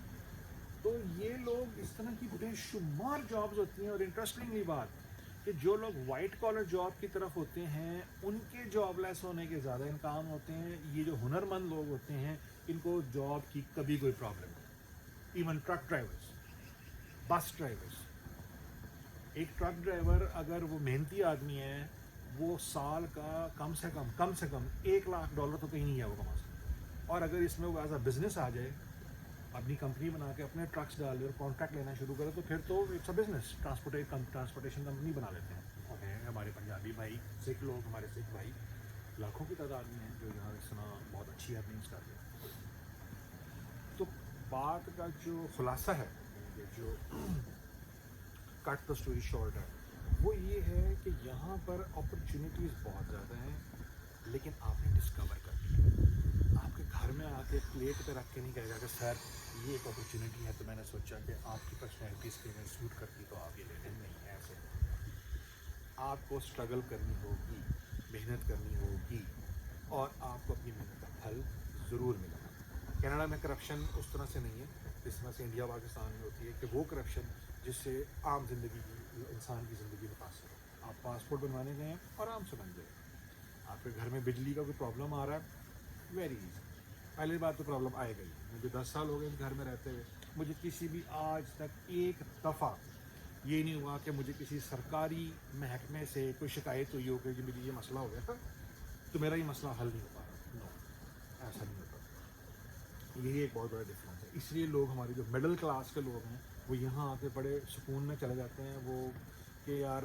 تو یہ لوگ اس طرح کی بے شمار جابز ہوتی ہیں۔ اور انٹرسٹنگلی بات کہ جو لوگ وائٹ کالر جاب کی طرف ہوتے ہیں ان کے جاب لیس ہونے کے زیادہ امکان ہوتے ہیں، یہ جو ہنرمند لوگ ہوتے ہیں ان کو جاب کی کبھی کوئی پرابلم نہیں۔ ایون ٹرک ڈرائیورس، بس ڈرائیورس، ایک ٹرک ڈرائیور اگر وہ محنتی آدمی ہے، وہ سال کا کم سے کم $1 لاکھ تو کہیں نہیں ہے وہ کما سکتا، اور اگر اس میں وہ ایز اے بزنس آ جائے اپنی کمپنی بنا کے اپنے ٹرکس ڈال دے اور کانٹریکٹ لینا شروع کرے تو پھر تو it's a business. Transportation company بنا لیتے ہیں. اور ہیں ہمارے پنجابی بھائی, سکھ لوگ, ہمارے سکھ بھائی لاکھوں کی تعداد میں ہیں جو یہاں اس طرح بہت اچھی ارننگس کر رہے ہیں. تو بات کا جو خلاصہ ہے, جو کٹ دا اسٹوری شارٹ ہے, وہ یہ ہے کہ یہاں پر اپرچونیٹیز بہت زیادہ ہیں, لیکن آپ نے ڈسکور کر لیا. آپ کے گھر میں آ کے پلیٹ پہ رکھ کے نہیں کہے گا کہ سر یہ ایک اپرچونیٹی ہے تو میں نے سوچا کہ آپ کی پرسنالٹی اس کے میں سوٹ کرتی تو آپ یہ لے لیں. نہیں, ایسے آپ کو اسٹرگل کرنی ہوگی, محنت کرنی ہوگی, اور آپ کو اپنی محنت کا پھل ضرور ملے گا. کینیڈا میں کرپشن اس طرح سے نہیں ہے جس طرح سے انڈیا پاکستان میں ہوتی ہے کہ وہ کرپشن جس سے عام زندگی کی, انسان کی زندگی متاثر ہو. آپ پاسپورٹ بنوانے گئے ہیں, آرام سے بن جائے. آپ کے گھر میں بجلی کا کوئی پرابلم آ رہا ہے, ویری ایزی. پہلی بات تو پرابلم آئے گا ہی. مجھے 10 سال ہو گئے اس گھر میں رہتے ہوئے, مجھے کسی بھی آج تک ایک دفعہ یہ نہیں ہوا کہ مجھے کسی سرکاری محکمے سے کوئی شکایت ہوئی ہو کہ جی میری یہ مسئلہ ہو گیا تھا تو میرا یہ مسئلہ حل نہیں ہو پا رہا. نو, ایسا نہیں ہوتا. یہی ایک بہت بڑا ڈفرینس ہے. اس لیے لوگ, ہمارے جو مڈل کلاس کے لوگ ہیں, وہ یہاں آ کے بڑے سکون میں چلے جاتے ہیں. وہ کہ یار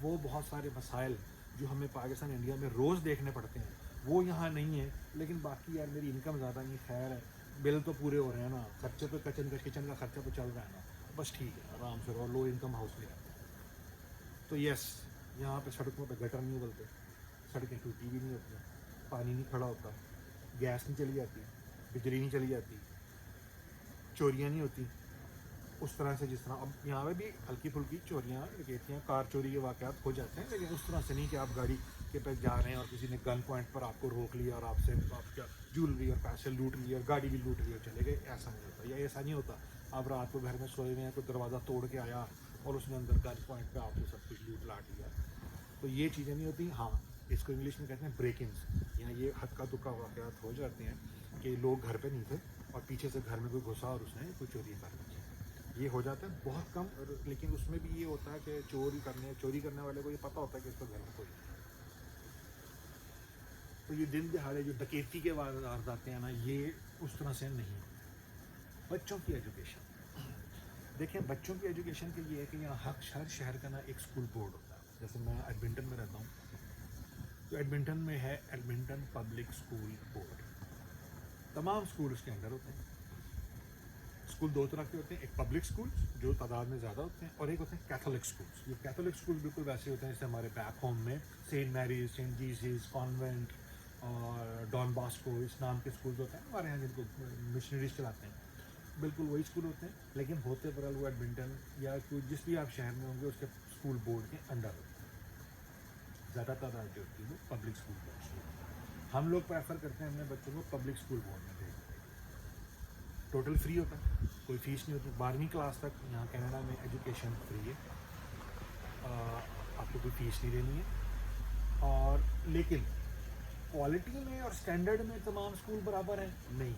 وہ بہت سارے مسائل جو ہمیں پاکستان انڈیا میں روز دیکھنے پڑتے ہیں وہ یہاں نہیں ہیں. لیکن باقی یار میری انکم زیادہ نہیں, خیر ہے, بل تو پورے ہو رہے ہیں نا, خرچے پہ کچن کا خرچہ تو چل رہا ہے نا, بس ٹھیک ہے, آرام سے رہو. لو انکم ہاؤس میں رہتے ہیں. تو یس, یہاں پہ سڑکوں پہ گٹر نہیں ابلتے, سڑکیں ٹوٹی بھی نہیں ہوتی, پانی نہیں کھڑا ہوتا, گیس نہیں چلی جاتی, بجلی نہیں چلی جاتی, چوریاں نہیں ہوتی اس طرح سے جس طرح اب یہاں پہ بھی ہلکی پھلکی چوریاں, ڈکیتیاں, کار چوری کے واقعات ہو جاتے ہیں, لیکن اس طرح سے نہیں کہ آپ گاڑی کے پہ جا رہے ہیں اور کسی نے گن پوائنٹ پر آپ کو روک لیا اور آپ سے آپ کا جولری اور پیسے لوٹ لیے اور گاڑی بھی لوٹ لی اور چلے گئے. ایسا نہیں ہوتا. یا ایسا نہیں ہوتا آپ رات کو گھر میں سوئے ہوئے ہیں, کوئی دروازہ توڑ کے آیا اور اس نے اندر گن پوائنٹ پہ آپ کو سب کچھ لوٹ لاٹ لیا. تو یہ چیزیں نہیں ہوتی. ہاں, اس کو انگلش میں کہتے ہیں بریکنگس. یہاں یہ ہکا دکا واقعات ہو جاتے ہیں کہ لوگ گھر پہ نہیں تھے اور پیچھے سے گھر میں کوئی گھسا اور اس نے کوئی چوری کر لی. یہ ہو جاتا ہے بہت کم, لیکن اس میں بھی یہ ہوتا ہے کہ چوری کرنے والے کو یہ پتہ ہوتا ہے کہ اس کو گھر میں کوئی نہیں. تو یہ دن دہاڑے جو ڈکیتی کے واقعات آتے ہیں نا, یہ اس طرح سے نہیں. بچوں کی ایجوکیشن دیکھیں, بچوں کی ایجوکیشن کے لیے ہے کہ یہاں ہر شہر کا نا ایک اسکول بورڈ ہوتا ہے. جیسے میں ایڈمنٹن میں رہتا ہوں, تو ایڈمنٹن میں ہے ایڈمنٹن پبلک اسکول بورڈ. تمام اسکول اس کے اندر ہوتے ہیں. اسکول دو طرح کے ہوتے ہیں, ایک پبلک اسکولس جو تعداد میں زیادہ ہوتے ہیں, اور ایک ہوتے ہیں کیتھولک اسکولس. یہ کیتھولک اسکول بالکل ویسے ہوتے ہیں جیسے ہمارے بیک ہوم میں Saint Mary's, Saint Jesus Convent اور ڈان باسکو اس نام کے اسکولز ہوتے ہیں ہمارے یہاں جن کو مشنریز چلاتے ہیں. بالکل وہی اسکول ہوتے ہیں, لیکن ہوتے برال وہ ایڈمنٹن یا کوئی جس بھی آپ شہر میں ہوں گے اس کے اسکول بورڈ کے انڈر ہوتے ہیں. زیادہ تعداد جو ہوتی ہے وہ پبلک اسکول بورڈ سے. ہم لوگ پریفر کرتے ہیں اپنے بچوں کو پبلک اسکول بورڈ میں بھیجیں. ٹوٹل فری ہوتا ہے, کوئی فیس نہیں ہوتی. 12ویں کلاس تک یہاں کینیڈا میں ایجوکیشن فری ہے, آپ کو کوئی فیس نہیں دینی ہے. اور لیکن کوالٹی میں اور اسٹینڈرڈ میں تمام اسکول برابر ہیں نہیں,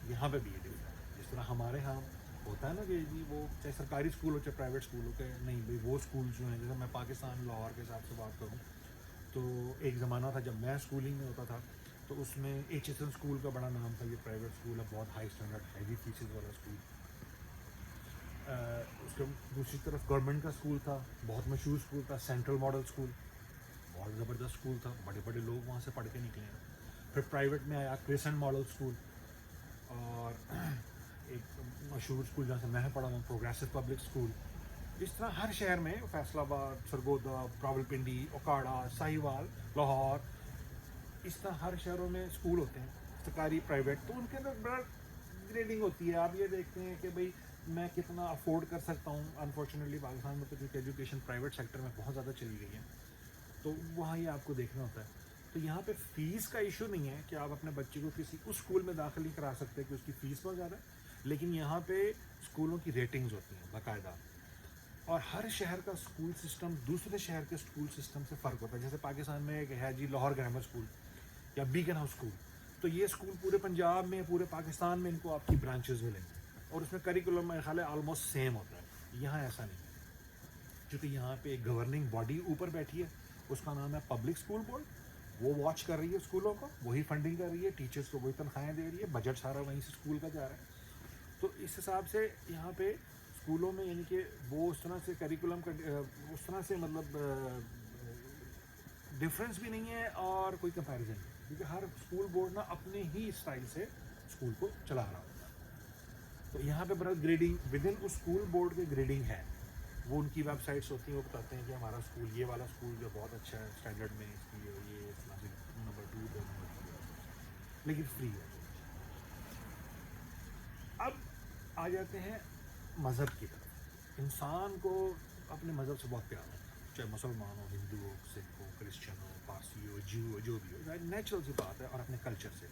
یہاں پہ بھی یہ ڈفرینس ہے. جس طرح ہمارے ہاں ہوتا ہے نا کہ جی وہ چاہے سرکاری اسکول ہو چاہے پرائیویٹ اسکول ہو, کہ نہیں بھائی وہ اسکول جو ہیں, جیسے میں پاکستان لاہور کے حساب سے بات کروں تو ایک زمانہ تھا جب میں اسکولنگ میں ہوتا تھا تو اس میں ایچ ایس این اسکول کا بڑا نام تھا. یہ پرائیویٹ اسکول ہے, بہت ہائی اسٹینڈرڈ ہیوی فیسز والا اسکول. اس کے دوسری طرف گورنمنٹ کا اسکول تھا, بہت مشہور اسکول تھا, سینٹرل ماڈل اسکول, بہت زبردست اسکول تھا, بڑے بڑے لوگ وہاں سے پڑھ کے نکلے ہیں. پھر پرائیویٹ میں آیا کریسنٹ ماڈل اسکول, اور ایک مشہور اسکول جہاں سے میں پڑھا ہوں پروگریسو پبلک اسکول. اس طرح ہر شہر میں فیصل آباد, سرگودا, راولپنڈی, اوکاڑا, ساہیوال, لاہور, اس طرح ہر شہروں میں اسکول ہوتے ہیں سرکاری پرائیویٹ. تو ان کے اندر بڑا گریڈنگ ہوتی ہے. آپ یہ دیکھتے ہیں کہ بھائی میں کتنا افورڈ کر سکتا ہوں. انفارچونیٹلی پاکستان میں تو کیونکہ ایجوکیشن پرائیویٹ سیکٹر میں بہت زیادہ چلی گئی ہے, تو وہاں یہ آپ کو دیکھنا ہوتا ہے. تو یہاں پہ فیس کا ایشو نہیں ہے کہ آپ اپنے بچے کو کسی اس اسکول میں داخل نہیں کرا سکتے کہ اس کی فیس بہت زیادہ ہے, لیکن یہاں پہ اسکولوں کی ریٹنگز ہوتی ہیں باقاعدہ. اور ہر شہر کا اسکول سسٹم دوسرے شہر کے اسکول سسٹم سے فرق ہوتا ہے. جیسے پاکستان میں ایک ہے جی لاہور گرامر اسکول یا بیگن ہاؤس اسکول, تو یہ اسکول پورے پنجاب میں, پورے پاکستان میں ان کو آپ کی برانچز ملیں گے, اور اس میں کریکولم میرے خیال ہے آلموسٹ سیم ہوتا ہے. یہاں ایسا نہیں ہے, کیونکہ یہاں پہ ایک گورننگ باڈی اوپر بیٹھی ہے, اس کا نام ہے پبلک اسکول بورڈ. وہ واچ کر رہی ہے اسکولوں کو, وہی فنڈنگ کر رہی ہے, ٹیچرس کو وہی تنخواہیں دے رہی ہے, بجٹ سارا وہیں سے اسکول کا جا رہا ہے. تو اس حساب سے یہاں پہ اسکولوں میں یعنی کہ وہ اس طرح سے کریکولم کا اس طرح سے مطلب ڈفرینس بھی نہیں ہے اور کوئی کمپیریزن نہیں، کیونکہ ہر اسکول بورڈ نا اپنے ہی اسٹائل سے اسکول کو چلا رہا ہوتا ہے. تو یہاں پہ برابر گریڈنگ ود ان اس اسکول بورڈ کے گریڈنگ ہے. وہ ان کی ویب سائٹس ہوتی ہیں، وہ بتاتے ہیں کہ ہمارا اسکول یہ والا اسکول جو بہت اچھا ہے اسٹینڈرڈ میں، اس کی یہ نمبر 2 پہ نمبر 3 ہے، لیکن فری ہے. اب آ جاتے ہیں مذہب کی طرف. انسان کو اپنے مذہب سے بہت پیار ہوتا ہے، چاہے مسلمان ہو، ہندو ہو، سکھ ہو، کرسچن ہو، پارسی ہو، جیو ہو، جو بھی ہو، نیچرل سی بات ہے. اور اپنے کلچر سے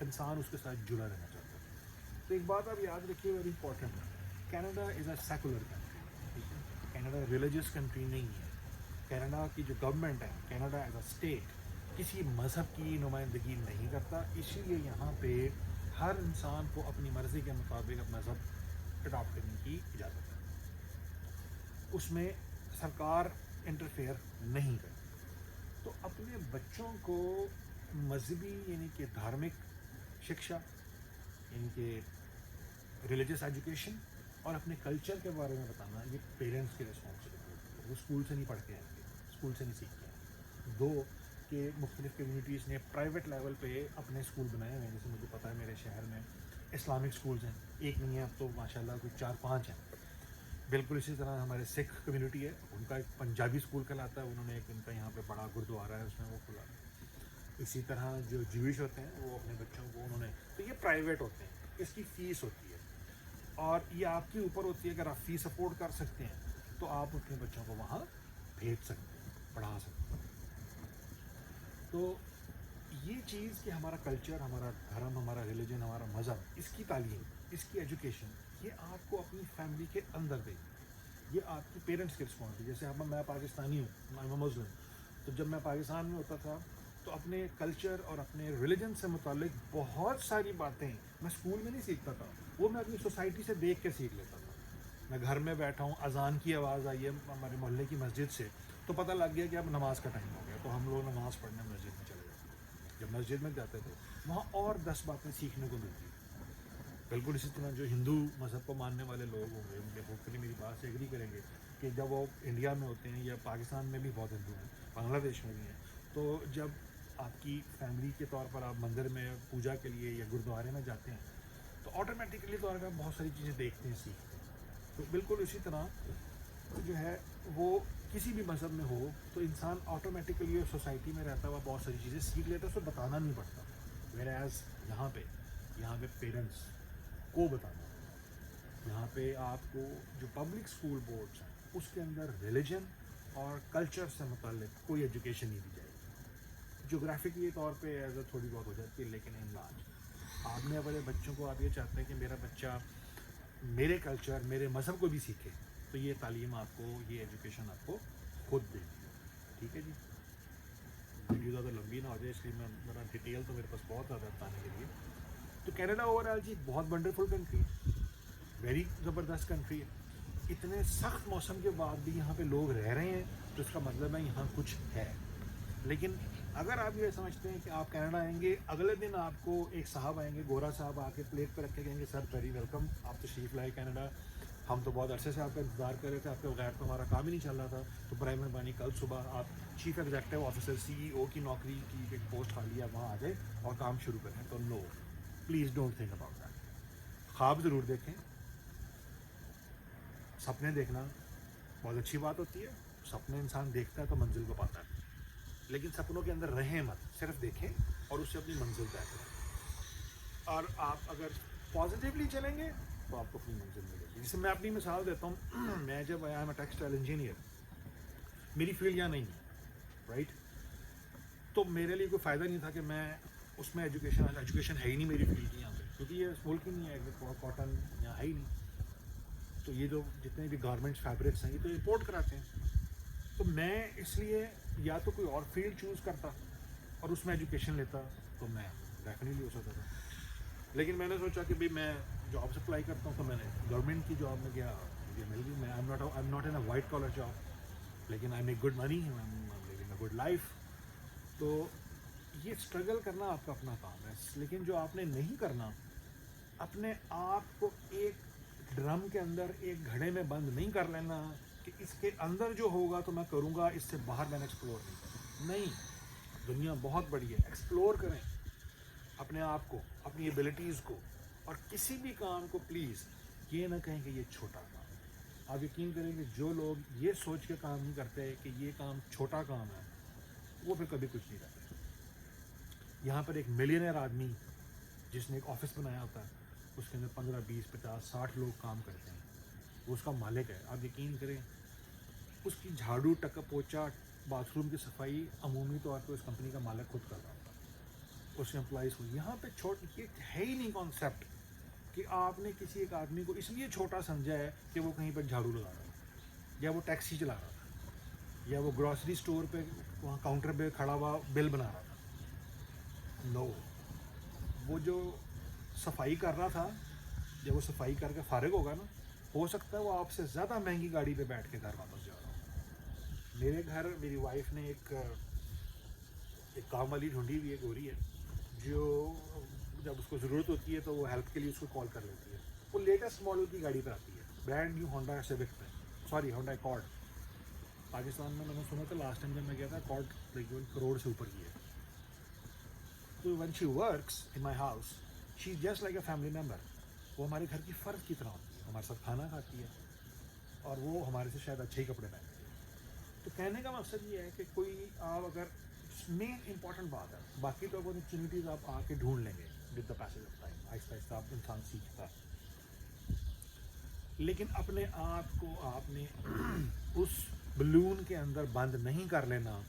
انسان اس کے ساتھ جڑا رہنا چاہتا ہے. تو ایک بات آپ یاد رکھیے ویری امپورٹنٹ ہے، Canada is a secular country. ٹھیک ہے، کینیڈا ریلیجیس کنٹری نہیں ہے. کینیڈا کی جو گورنمنٹ ہے، کینیڈا ایز اے اسٹیٹ کسی مذہب کی نمائندگی نہیں کرتا. اسی لیے یہاں پہ ہر انسان کو اپنی مرضی کے مطابق اپنا مذہب اڈاپٹ کرنے کی اجازت ہے. اس میں سرکار انٹرفیئر نہیں کرتی. تو اپنے بچوں کو مذہبی یعنی کہ دھارمک شکشا، یعنی کہ ریلیجس ایجوکیشن اور اپنے کلچر کے بارے میں بتانا یہ پیرنٹس کی رسپانسبلٹی ہے. وہ اسکول سے نہیں پڑھ کے آئیں گے، اسکول سے نہیں سیکھ کے آئیں گے. دو کہ مختلف کمیونٹیز نے پرائیویٹ لیول پہ اپنے اسکول بنائے ہوئے ہیں. جیسے مجھے پتہ ہے میرے شہر میں اسلامک اسکولز ہیں، ایک نہیں ہے اب تو ماشاء اللہ کوئی 4-5 ہیں. بالکل اسی طرح ہمارے سکھ کمیونٹی ہے، ان کا ایک پنجابی اسکول کہلاتا ہے، انہوں نے ایک ان کا یہاں پہ بڑا گرودوارا ہے، اس میں وہ کھلا. اسی طرح جو جویش ہوتے ہیں وہ اپنے بچوں کو انہوں نے، تو یہ پرائیویٹ ہوتے ہیں، اس کی فیس ہوتی ہے اور یہ آپ کے اوپر ہوتی ہے. اگر آپ فیس افورڈ کر سکتے ہیں تو آپ اپنے بچوں کو وہاں بھیج سکتے ہیں، پڑھا سکتے ہیں. تو یہ چیز کہ ہمارا کلچر، ہمارا دھرم، ہمارا ریلیجن، ہمارا مذہب، اس کی تعلیم، اس کی ایجوکیشن، یہ آپ کو اپنی فیملی کے اندر دے گی. یہ آپ کی پیرنٹس کی رسپانسبلٹی. جیسے اب میں پاکستانی ہوں، میں مسلم، تو جب میں پاکستان میں ہوتا تھا تو اپنے کلچر اور اپنے ریلیجن سے متعلق بہت ساری باتیں میں اسکول میں نہیں سیکھتا تھا، وہ میں اپنی سوسائٹی سے دیکھ کے سیکھ لیتا تھا. میں گھر میں بیٹھا ہوں، اذان کی آواز آئی ہے ہمارے محلے کی مسجد سے، تو پتہ لگ گیا کہ اب نماز کا ٹائم ہو گیا، تو ہم لوگ نماز پڑھنے مسجد میں چلے جاتے تھے. جب مسجد میں جاتے تھے وہاں اور 10 باتیں سیکھنے کو ملتی. بالکل اسی طرح جو ہندو مذہب کو ماننے والے لوگ ہوں گے، ان کے ہوپفلی میری بات سے ایگری کریں گے کہ جب وہ انڈیا میں ہوتے ہیں یا پاکستان میں بھی بہت ہندو ہیں، بنگلہ دیش میں بھی ہیں، تو جب آپ کی فیملی کے طور پر آپ مندر میں پوجا کے لیے یا گرودوارے میں جاتے ہیں تو آٹومیٹکلی طور پر بہت ساری چیزیں دیکھتے ہیں، سیکھتے ہیں. تو بالکل اسی طرح جو ہے وہ کسی بھی مذہب میں ہو تو انسان آٹومیٹکلی سوسائٹی میں رہتا ہوا بہت ساری چیزیں سیکھ لیتا ہے، اس کو بتانا نہیں پڑتا. ویئر ایز یہاں پہ پیرنٹس کو بتانا ہوگا. یہاں پہ آپ کو جو پبلک اسکول بورڈس ہیں اس کے اندر ریلیجن اور کلچر سے متعلق کوئی ایجوکیشن نہیں دی جائے گی. جغرافیکلی طور پہ ایز اے تھوڑی بہت ہو جاتی ہے، لیکن ان لارج آپ نے اپنے بچوں کو، آپ یہ چاہتے ہیں کہ میرا بچہ میرے کلچر، میرے مذہب کو بھی سیکھے، تو یہ تعلیم آپ کو، یہ ایجوکیشن آپ کو خود دے دی. ٹھیک ہے جی، ویڈیو زیادہ لمبی نہ ہو جائے اس لیے میں ذرا ڈیٹیل تو میرے پاس بہت زیادہ بتانے کے لیے. تو کینیڈا اوور آل جی بہت ونڈرفل کنٹری ہے، ویری زبردست کنٹری ہے. اتنے سخت موسم کے بعد بھی یہاں پہ لوگ رہ رہے ہیں، تو اس کا مطلب ہے یہاں کچھ ہے. لیکن اگر آپ یہ سمجھتے ہیں کہ آپ کینیڈا آئیں گے، اگلے دن آپ کو ایک صاحب آئیں گے، گورا صاحب آ کے پلیٹ پہ رکھ کے کہیں گے سر ویری ویلکم، آپ تشریف لائے کینیڈا، ہم تو بہت عرصے سے آپ کا انتظار کر رہے تھے، آپ کے بغیر تو ہمارا کام ہی نہیں چل رہا تھا، تو برائے مہربانی کل صبح آپ چیف ایگزیکٹو آفیسر CEO کی نوکری کی ایک پوسٹ خالی ہے، وہاں آ جائے اور کام شروع کریں. تو no, please don't think about that. خواب ضرور دیکھیں، سپنے دیکھنا بہت اچھی بات ہوتی ہے. سپنے انسان دیکھتا ہے تو منزل کو پاتا ہے، لیکن سپنوں کے اندر رہیں مت، صرف دیکھیں اور اس سے اپنی منزل طے کریں. اور آپ اگر پازیٹیولی چلیں گے تو آپ کو اپنی منزل ملے گی. جیسے میں اپنی مثال دیتا ہوں، میں جب آیا میں ٹیکسٹائل انجینئر، میری فیلڈ یہاں نہیں ہے، رائٹ، تو میرے لیے کوئی فائدہ نہیں تھا کہ میں اس میں ایجوکیشن ہے ہی نہیں میری فیلڈ کی یہاں پہ، کیونکہ یہ اس ملک ہی نہیں ہے، کاٹن یہاں ہے ہی نہیں. تو یہ جو جتنے بھی گارمنٹس فیبرکس ہیں یہ تو امپورٹ کراتے ہیں. تو میں اس لیے یا تو کوئی اور فیلڈ چوز کرتا اور اس میں ایجوکیشن لیتا تو میں ڈیفینیٹلی ہو سکتا تھا. لیکن میں نے سوچا کہ بھائی میں جابس اپلائی کرتا ہوں، تو میں نے گورنمنٹ کی جاب میں گیا، مجھے مل گئی. میں I am not in a white collar job, لیکن I make good money, I am living a good life. تو یہ اسٹرگل کرنا آپ کا اپنا کام ہے، لیکن جو آپ نے نہیں کرنا اپنے آپ کو ایک ڈرم کے اندر ایک گھڑے میں بند نہیں کر لینا کہ اس کے اندر جو ہوگا تو میں کروں گا, اس سے باہر میں نے ایکسپلور نہیں کرنا. نہیں, دنیا بہت بڑی ہے, ایکسپلور کریں اپنے آپ کو, اپنی ایبلٹیز کو, اور کسی بھی کام کو پلیز یہ نہ کہیں کہ یہ چھوٹا کام ہے. آپ یقین کریں کہ جو لوگ یہ سوچ کے کام نہیں کرتے کہ یہ کام چھوٹا کام ہے, وہ پھر کبھی کچھ نہیں کرتے. یہاں پر ایک ملینئر آدمی جس نے ایک آفس بنایا ہوتا ہے, اس کے اندر 15, 20, 50, 60 لوگ کام کرتے ہیں, وہ اس کا مالک ہے. آپ یقین کریں اس کی جھاڑو ٹکا پوچا باتھ روم کی صفائی عمومی طور پہ اس کمپنی کا مالک خود کر رہا ہوتا ہے, اس کے امپلائیز کو. یہاں پہ یہ ہے ہی نہیں کانسیپٹ کہ آپ نے کسی ایک آدمی کو اس لیے چھوٹا سمجھا ہے کہ وہ کہیں پہ جھاڑو لگا رہا تھا, یا وہ ٹیکسی چلا رہا تھا, یا وہ گروسری اسٹور پہ وہاں کاؤنٹر پہ کھڑا ہوا بل بنا رہا تھا. نو, وہ جو صفائی کر رہا تھا, جب وہ صفائی کر کے فارغ ہوگا نا, ہو سکتا ہے وہ آپ سے زیادہ مہنگی گاڑی پہ بیٹھ کے گھر واپس جا رہا ہو. میرے گھر میری وائف نے ایک کام والی ڈھونڈی ہوئی ہے, گوری ہے, جو جب اس کو ضرورت ہوتی ہے تو وہ ہیلپ کے لیے اس کو کال کر لیتی ہے. وہ لیٹسٹ ماڈل کی گاڑی پہ آتی ہے, برانڈ نیو ہونڈا سیوک پہ, سوری ہونڈا اکارڈ. پاکستان میں نے سنا تھا لاسٹ ٹائم جب میں گیا تھا اکارڈ تقریباً کروڑ سے اوپر کی ہے. تو when she works in my house she is just like a family member. وہ ہمارے گھر کی فرد کی طرح ہوتی ہے, ہمارے ساتھ کھانا کھاتی ہے, اور وہ ہمارے سے شاید اچھے ہی کپڑے پہنتی ہے. تو کہنے کا مقصد یہ ہے کہ کوئی آپ اگر مین امپورٹنٹ بات ہے, باقی تو اپرچونیٹیز آپ آ کے ڈھونڈ لیں گے with the passage of time, آہستہ آہستہ آپ انسان سیکھتا ہے. لیکن اپنے آپ کو آپ نے اس بلون کے اندر بند نہیں کر لینا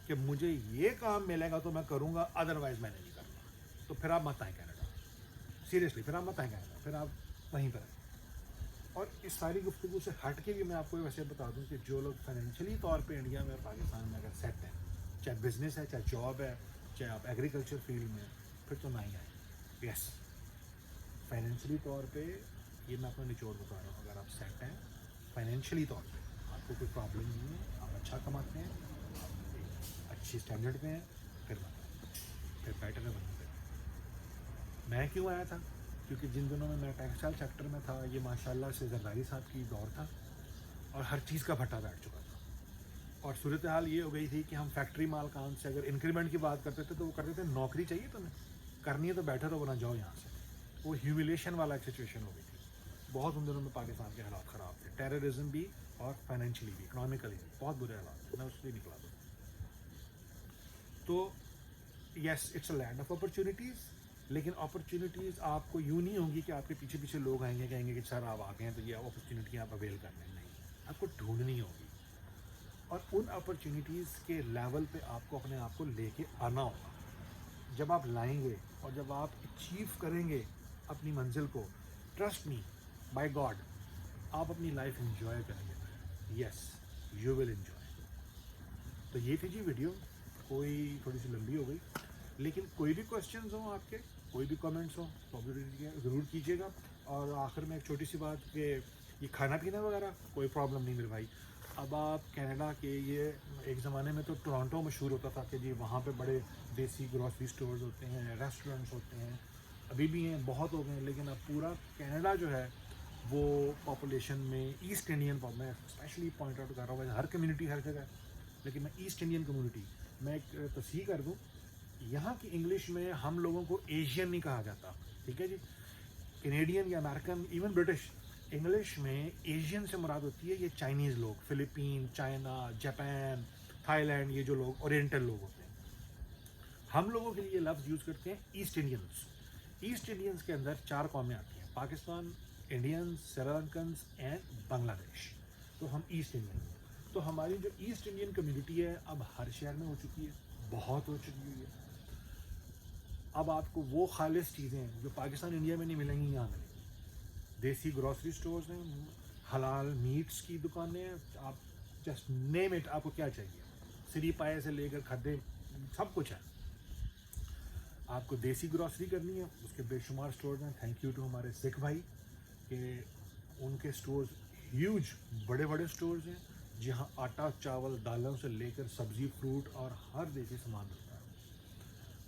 کہ مجھے یہ کام ملے گا تو میں کروں گا, ادروائز میں نے نہیں کرنا. تو پھر آپ مت آئیں کینیڈا, سیریسلی پھر آپ مت آئیں کینیڈا, پھر آپ وہیں پر رہیں. اور اس ساری گفتگو سے ہٹ کے بھی میں آپ کو ویسے بتا دوں کہ جو لوگ فائنینشلی طور پہ انڈیا میں اور پاکستان میں اگر سیٹ ہیں, چاہے بزنس ہے, چاہے جاب ہے, چاہے آپ ایگریکلچر فیلڈ میں, پھر تو نہ ہی آئیں. یس, فائنینشلی طور پہ یہ میں اپنا نچوڑ بتا رہا ہوں, اگر آپ سیٹ ہیں فائنینشلی طور پہ, آپ کو کوئی پرابلم نہیں ہے, آپ اچھا کماتے ہیں, آپ ایک اچھی اسٹینڈرڈ پہ ہیں, پھر مت آئیں, پھر بیٹر ہے وہیں پہ. میں کیوں آیا تھا؟ کیونکہ جن دنوں میں ٹیکسٹائل سیکٹر میں تھا, یہ ماشاءاللہ سے زرداری صاحب کی دور تھا اور ہر چیز کا بھٹا بیٹھ چکا تھا. اور صورتحال یہ ہو گئی تھی کہ ہم فیکٹری مالکان سے اگر انکریمنٹ کی بات کرتے تھے تو وہ کرتے تھے نوکری چاہیے تمہیں, کرنی ہے تو بیٹھے تو نہ جاؤ یہاں سے. وہ ہیوملیشن والا ایک سچویشن ہو گئی تھی. بہت ان دنوں میں پاکستان کے حالات خراب تھے, ٹیررزم بھی اور فائنینشلی بھی, اکنامکلی بھی بہت برے حالات تھے. میں اس سے نکلا تھا. تو yes, it's a land of opportunities, لیکن اپرچونیٹیز آپ کو یوں نہیں ہوگی کہ آپ کے پیچھے پیچھے لوگ آئیں گے, کہیں گے کہ سر آپ آ گئے ہیں تو یہ اپرچونیٹی آپ اویل کر لیں. نہیں, آپ کو ڈھونڈنی ہوگی, اور ان اپرچونیٹیز کے لیول پہ آپ کو اپنے آپ کو لے کے آنا ہوگا. جب آپ لائیں گے اور جب آپ اچیو کریں گے اپنی منزل کو, ٹرسٹ می بائی گاڈ آپ اپنی لائف انجوائے کریں گے. یس, یو ول انجوائے. تو یہ تھی جی ویڈیو, کوئی تھوڑی سی لمبی ہو گئی, لیکن کوئی بھی کویشچنز ہوں آپ کے, کوئی بھی کمنٹس ہوں تو ضرور کیجیے گا. اور آخر میں ایک چھوٹی سی بات کہ یہ کھانا پینا وغیرہ کوئی پرابلم نہیں میرے بھائی. اب آپ کینیڈا کے, یہ ایک زمانے میں تو ٹورانٹو مشہور ہوتا تھا کہ جی وہاں پہ بڑے دیسی گروسری سٹورز ہوتے ہیں, ریسٹورنٹس ہوتے ہیں, ابھی بھی ہیں, بہت ہو گئے ہیں. لیکن اب پورا کینیڈا جو ہے وہ پاپولیشن میں ایسٹ انڈین, میں اسپیشلی پوائنٹ آؤٹ کر رہا ہوں, ہر کمیونٹی ہر جگہ, لیکن میں ایسٹ انڈین کمیونٹی, میں ایک تصحیح کر دوں, یہاں کی انگلش میں ہم لوگوں کو ایشین نہیں کہا جاتا, ٹھیک ہے جی. کینیڈین یا امریکن, ایون برٹش, انگلش میں ایشین سے مراد ہوتی ہے یہ چائنیز لوگ, Philippine, China, Japan, Thailand, یہ جو لوگ اورینٹل لوگ ہوتے ہیں. ہم لوگوں کے لیے یہ لفظ یوز کرتے ہیں ایسٹ انڈینس. ایسٹ انڈینس کے اندر 4 قومیں آتی ہیں, پاکستان, انڈینس, سری لنکنس اینڈ بنگلہ دیش. تو ہم ایسٹ انڈین ہیں. تو ہماری جو ایسٹ انڈین کمیونٹی ہے اب ہر شہر میں ہو چکی ہے, بہت ہو چکی ہوئی ہے. اب آپ کو وہ خالص چیزیں جو پاکستان انڈیا میں نہیں ملیں گی یہاں ملیں گی. دیسی گروسری سٹورز ہیں, حلال میٹس کی دکانیں ہیں, آپ جسٹ نیم اٹ, آپ کو کیا چاہیے, سری پائے سے لے کر کھدے سب کچھ ہے. آپ کو دیسی گروسری کرنی ہے, اس کے بے شمار سٹورز ہیں. تھینک یو ٹو ہمارے سکھ بھائی کہ ان کے سٹورز ہیوج, بڑے بڑے سٹورز ہیں جہاں آٹا, چاول, دالوں سے لے کر سبزی, فروٹ اور ہر دیسی سامان ملتا ہے.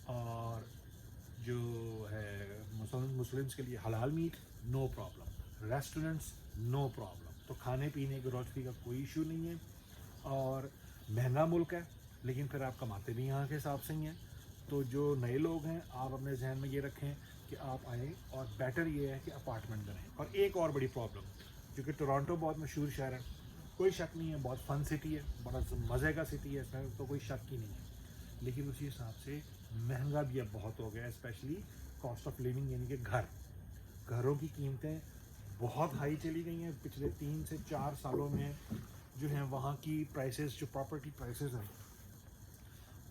اور جو ہے مسلمس کے لیے حلال meat no problem, restaurants no problem. تو کھانے پینے گروسری کا کوئی ایشو نہیں ہے. اور مہنگا ملک ہے لیکن پھر آپ کماتے بھی یہاں کے حساب سے ہی ہیں. تو جو نئے لوگ ہیں آپ اپنے ذہن میں یہ رکھیں کہ آپ آئیں, اور بیٹر یہ ہے کہ اپارٹمنٹ میں رہیں. اور ایک اور بڑی پرابلم, کیونکہ ٹورانٹو بہت مشہور شہر ہے, کوئی شک نہیں ہے, بہت فن سٹی ہے, بڑا مزے کا سٹی ہے, اس میں تو کوئی شک ہی نہیں ہے, لیکن اسی حساب سے مہنگا بھی اب بہت ہو گیا, اسپیشلی کاسٹ آف لیونگ, یعنی کہ گھروں کی قیمتیں بہت ہائی چلی گئی ہیں پچھلے 3 سے 4 سالوں میں. جو ہیں وہاں کی پرائسز, جو پراپرٹی پرائسز ہیں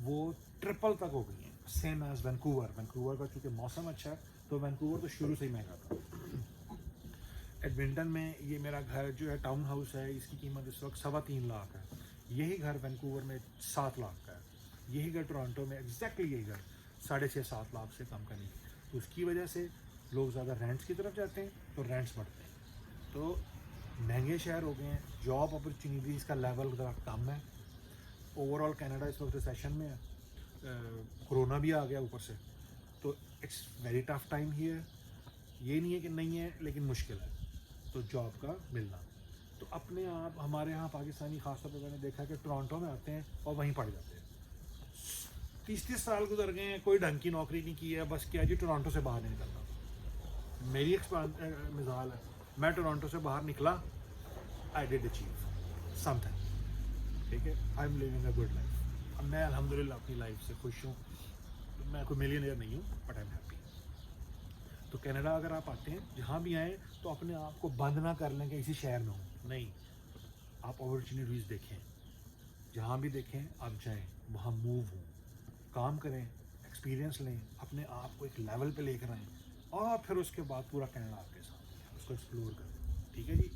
وہ ٹرپل تک ہو گئی ہیں, سیم ایز وینکوور کا چونکہ موسم اچھا ہے تو وینکوور تو شروع سے ہی مہنگا تھا. ایڈمنٹن میں یہ میرا گھر جو ہے ٹاؤن ہاؤس ہے, اس کی قیمت اس وقت 3.25 لاکھ ہے. یہی گھر وینکوور میں 7 لاکھ کا ہے. یہی گھر ٹورانٹو میں ایگزیکٹلی یہی گھر 6.5-7 لاکھ سے کم کا نہیں. تو اس کی وجہ سے لوگ زیادہ رینٹس کی طرف جاتے ہیں تو رینٹس بڑھتے ہیں. تو مہنگے شہر ہو گئے ہیں, جاب اپرچونیٹیز کا لیول ذرا کم ہے. اوور آل کینیڈا اس وقت ریسیشن میں ہے, کرونا بھی آ گیا اوپر سے, تو اٹس ویری ٹف ٹائم ہی ہے. یہ نہیں ہے کہ نہیں ہے لیکن مشکل ہے تو جاب کا ملنا. تو اپنے آپ ہمارے یہاں پاکستانی خاص طور پہ میں نے دیکھا کہ ٹورانٹو میں آتے ہیں اور وہیں پڑ جاتے ہیں. 30 سال گزر گئے ہیں, کوئی ڈھنگ کی نوکری نہیں کی ہے, بس کیا جی ٹورانٹو سے باہر نہیں نکلنا. میری مثال ہے, میں ٹورانٹو سے باہر نکلا, I did achieve something, ٹھیک ہے, I am living a good life. اب میں الحمدللہ اپنی لائف سے خوش ہوں. میں کوئی ملینئر نہیں ہوں بٹ آئی ایم ہیپی. تو کینیڈا اگر آپ آتے ہیں, جہاں بھی آئیں تو اپنے آپ کو بند نہ کر لیں کہ اسی شہر میں ہوں, نہیں, آپ اپرچونیٹیز دیکھیں, جہاں بھی دیکھیں آپ جائیں, وہاں موو ہوں, کام کریں, ایکسپیرینس لیں, اپنے آپ کو ایک لیول پہ لے کر آئیں, اور پھر اس کے بعد پورا کینیڈا آپ کے سامنے ہے, اس کو ایکسپلور کریں. ٹھیک ہے جی.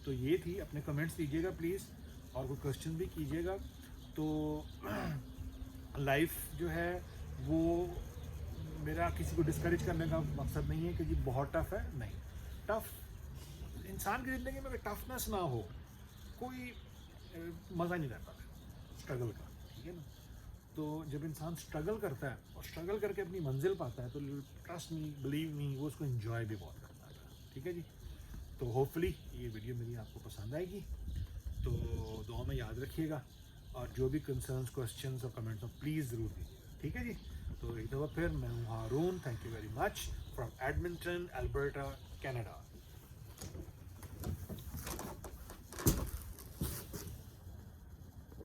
تو یہ تھی, اپنے کمنٹس دیجیے گا پلیز, اور کوئی کوشچن بھی کیجیے گا. تو لائف جو ہے وہ میرا کسی کو ڈسکریج کرنے کا مقصد نہیں ہے کہ جی بہت ٹف ہے, نہیں. ٹف انسان کی زندگی میں اگر ٹفنس نہ ہو کوئی مزہ نہیں رہتا اسٹرگل کا, ٹھیک ہے نا. تو جب انسان اسٹرگل کرتا ہے اور اسٹرگل کر کے اپنی منزل پاتا ہے تو ٹرسٹ می, بلیو می, وہ اس کو انجوائے بھی بہت کرتا ہے. ٹھیک ہے جی. تو ہوپ فلی یہ ویڈیو میری آپ کو پسند آئے گی, تو دعا میں یاد رکھیے گا, اور جو بھی کنسرنس, کوشچنس اور کمنٹس ہوں پلیز ضرور دیجیے گا. ٹھیک ہے جی. تو ایک دفعہ پھر میں ہوں Haroon, thank you very much, from Edmonton Alberta, Canada.